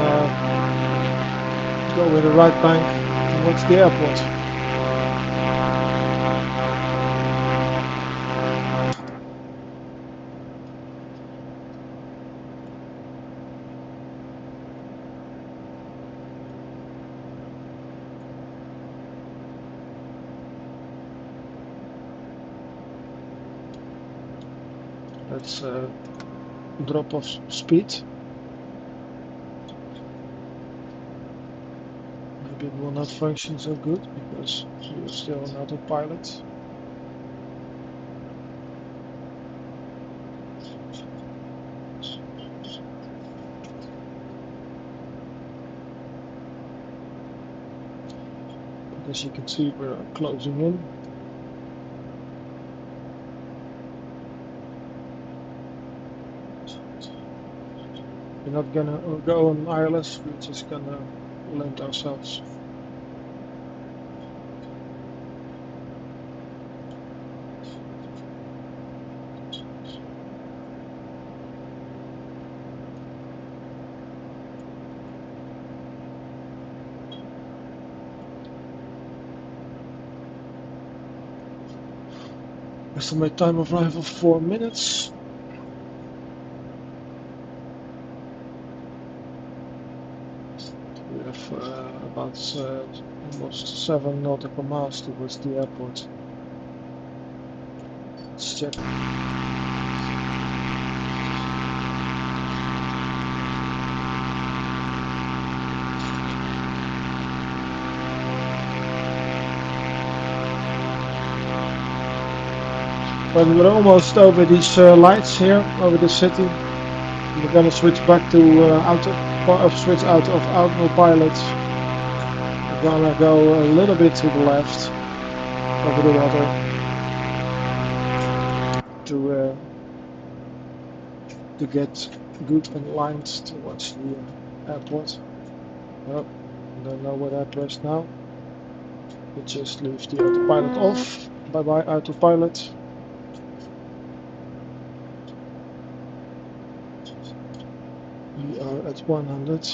go with the right bank towards the airport. Let's drop off speed. Maybe it will not function so good because we are still on autopilot. But as you can see, we're closing in. We're not gonna go on ILS, we're just gonna land ourselves. Estimate time of arrival 4 minutes. We have about almost 7 nautical miles towards the airport. Let's check. When we're almost over these lights here, over the city, we're gonna switch back to switch out of autopilot. We're gonna go a little bit to the left over the water to get good and lined towards the airport. Oh, don't know what I pressed now. We just leave the autopilot off. Bye bye autopilot. We are at 100.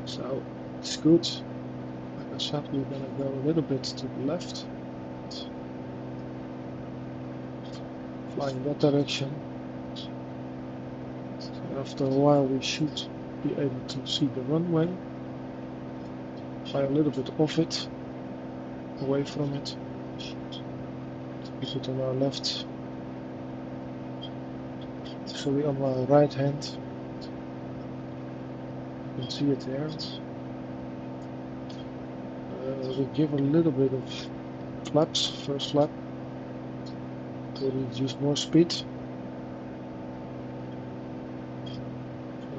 So it's good. Like I said, we're gonna go a little bit to the left. Fly in that direction. So after a while we should be able to see the runway. Fly a little bit off it, away from it. Keep it on our left. Actually on our right hand. You can see it there. We give a little bit of flaps, first flap, to reduce more speed.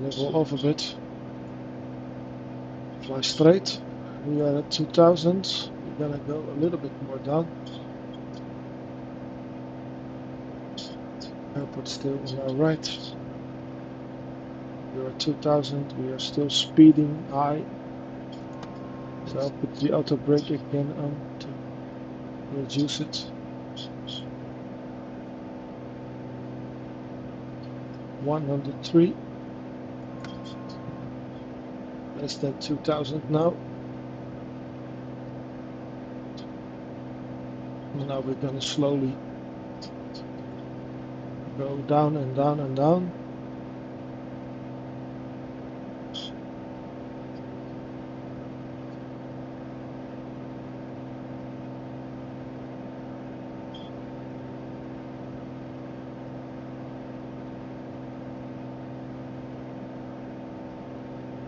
Level off a bit. Fly straight. We are at 2000. We're gonna go a little bit more down. Airport still on our right. We are at 2000. We are still speeding high. So I'll put the auto brake again on to reduce it. 103. Less than 2000 now. And now we're gonna slowly go down and down and down.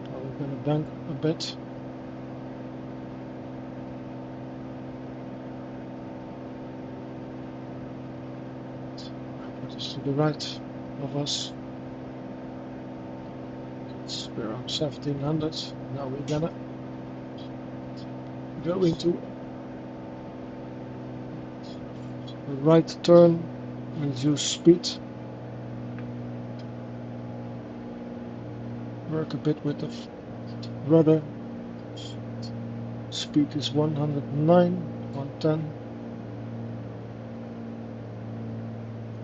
Now we're gonna bank a bit. Airport is to the right of us. We're on 1700. Now we're gonna go into a right turn, reduce speed. Work a bit with the rudder. Speed is 109, 110.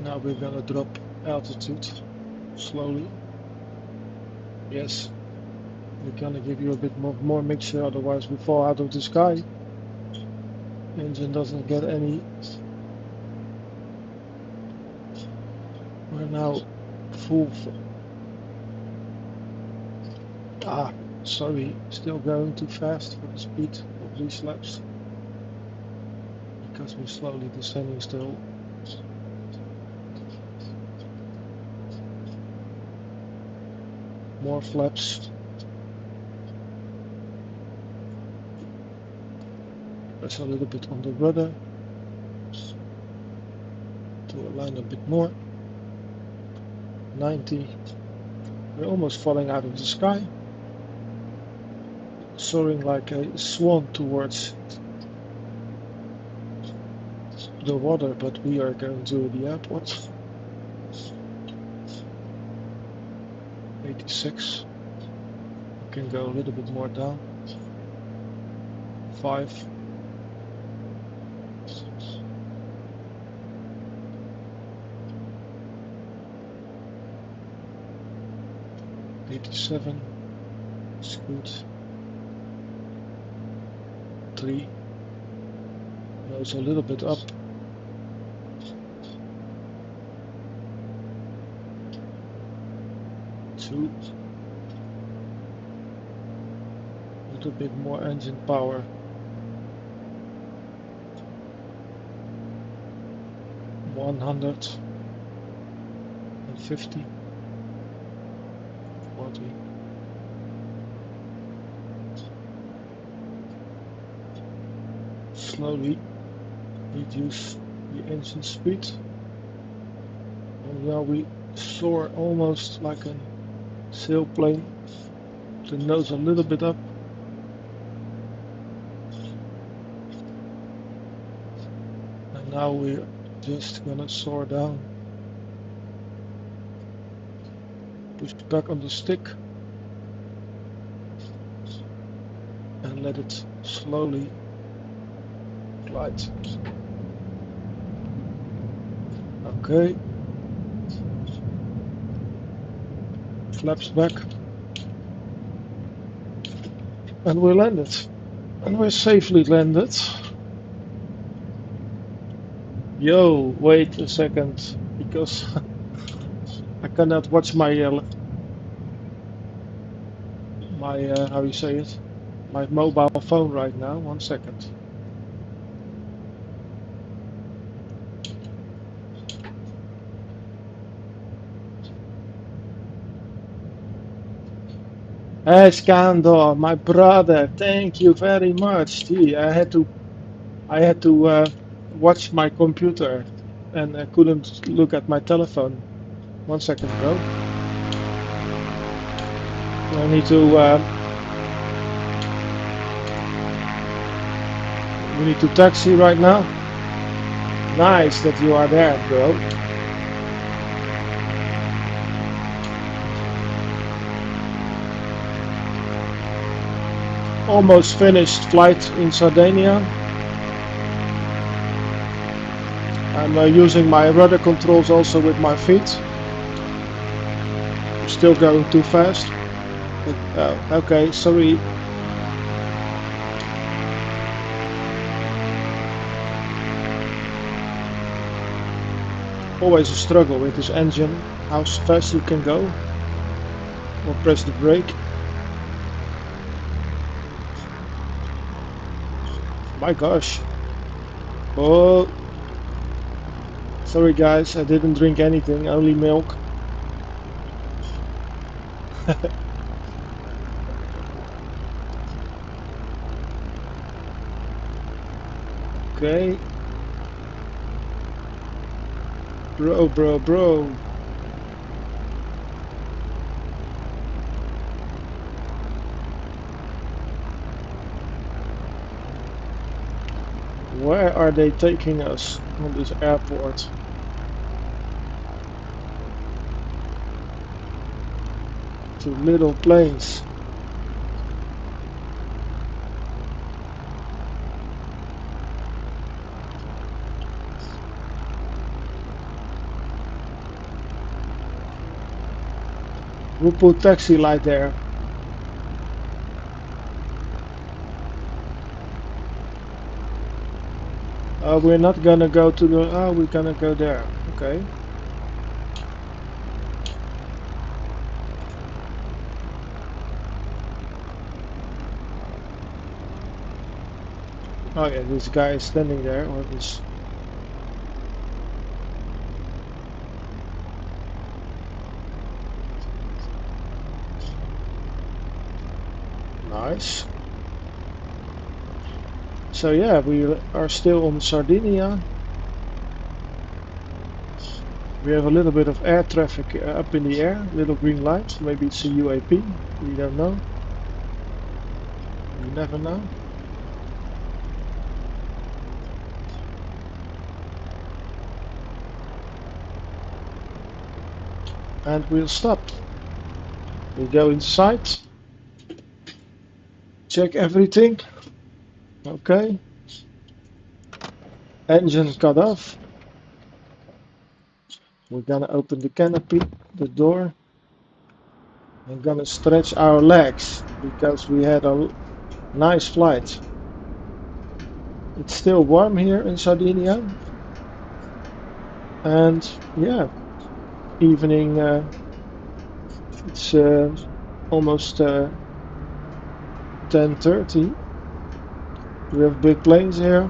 Now we're gonna drop altitude slowly. Yes, we're gonna give you a bit more mixture, otherwise we fall out of the sky. Engine doesn't get any. We're now full. Sorry, still going too fast for the speed of these laps. Because we're slowly descending still. More flaps. Press a little bit on the rudder to align a bit more. 90. We're almost falling out of the sky. Soaring like a swan towards the water, but we are going to the airport. 86. We can go a little bit more down. 5. 87. Scoot. 3. Nose a little bit up. 2. A little bit more engine power. 150. 40. Slowly reduce the engine speed, and now we soar almost like a sailplane. The nose a little bit up. And now we're just gonna soar down. Push back on the stick and let it slowly glide. Okay. Flaps back. And we landed. And we're safely landed. Yo, wait a second, because I cannot watch my how you say it, my mobile phone right now. 1 second. Hey Scandor, my brother, thank you very much. Gee, I had to watch my computer, and I couldn't look at my telephone. 1 second, bro. I need to. We need to taxi right now. Nice that you are there, bro. Almost finished flight in Sardegna. I'm using my rudder controls also with my feet. I'm still going too fast. But, okay, sorry. Always a struggle with this engine, how fast you can go, or press the brake. My gosh. Oh, sorry guys, I didn't drink anything, only milk. Okay. Bro. Where are they taking us on this airport? to little planes. We'll put taxi light there. We're not gonna go to the... Oh, we're gonna go there. Okay. Oh yeah, this guy is standing there, or this... Nice. So yeah, we are still on Sardinia. We have a little bit of air traffic up in the air, little green light. Maybe it's a UAP, we don't know. You never know. And we'll stop. We go inside. Check everything. Okay. Engine cut off. We're gonna open the canopy, the door. I'm gonna stretch our legs because we had a nice flight. It's still warm here in Sardinia. And yeah, evening, it's almost 10:30. We have big planes here.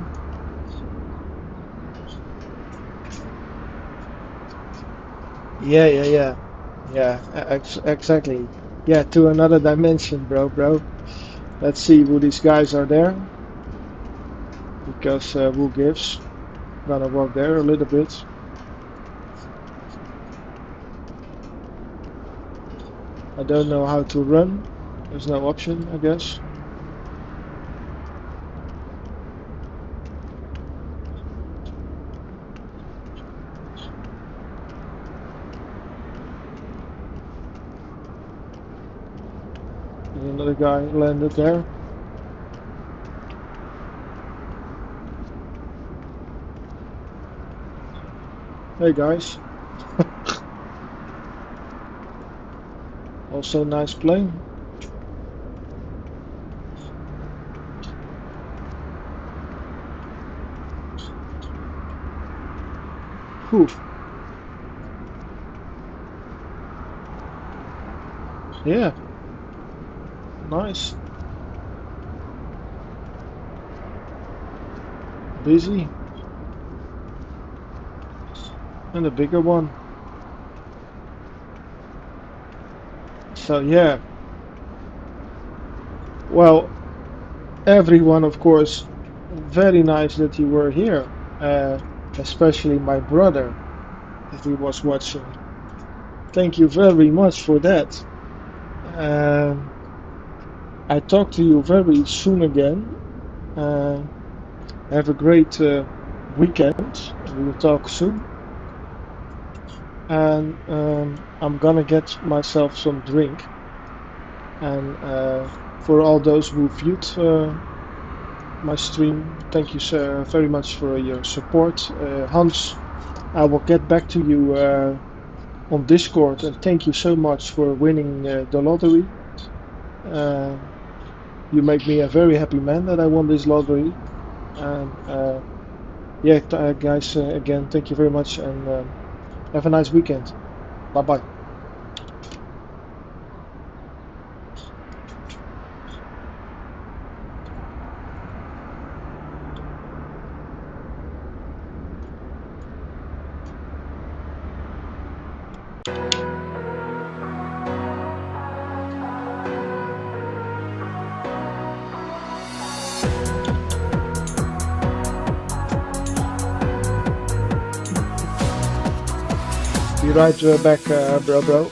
Yeah, exactly. Yeah, to another dimension, bro. Let's see who these guys are there. Because who gives? Gonna walk there a little bit. I don't know how to run. There's no option, I guess. There's another guy landed there. Hey guys. Also nice plane. Whew. Yeah. Nice. Busy. And a bigger one. So yeah. Well, everyone, of course, very nice that you were here. Especially my brother, if he was watching. Thank you very much for that. I talk to you very soon again. Have a great weekend. We will talk soon. And I'm gonna get myself some drink. And for all those who viewed my stream, thank you very much for your support. Hans, I will get back to you on Discord, and thank you so much for winning the lottery. You make me a very happy man that I won this lottery. And yeah, guys, again, thank you very much, and have a nice weekend. Bye bye. Be right back, bro.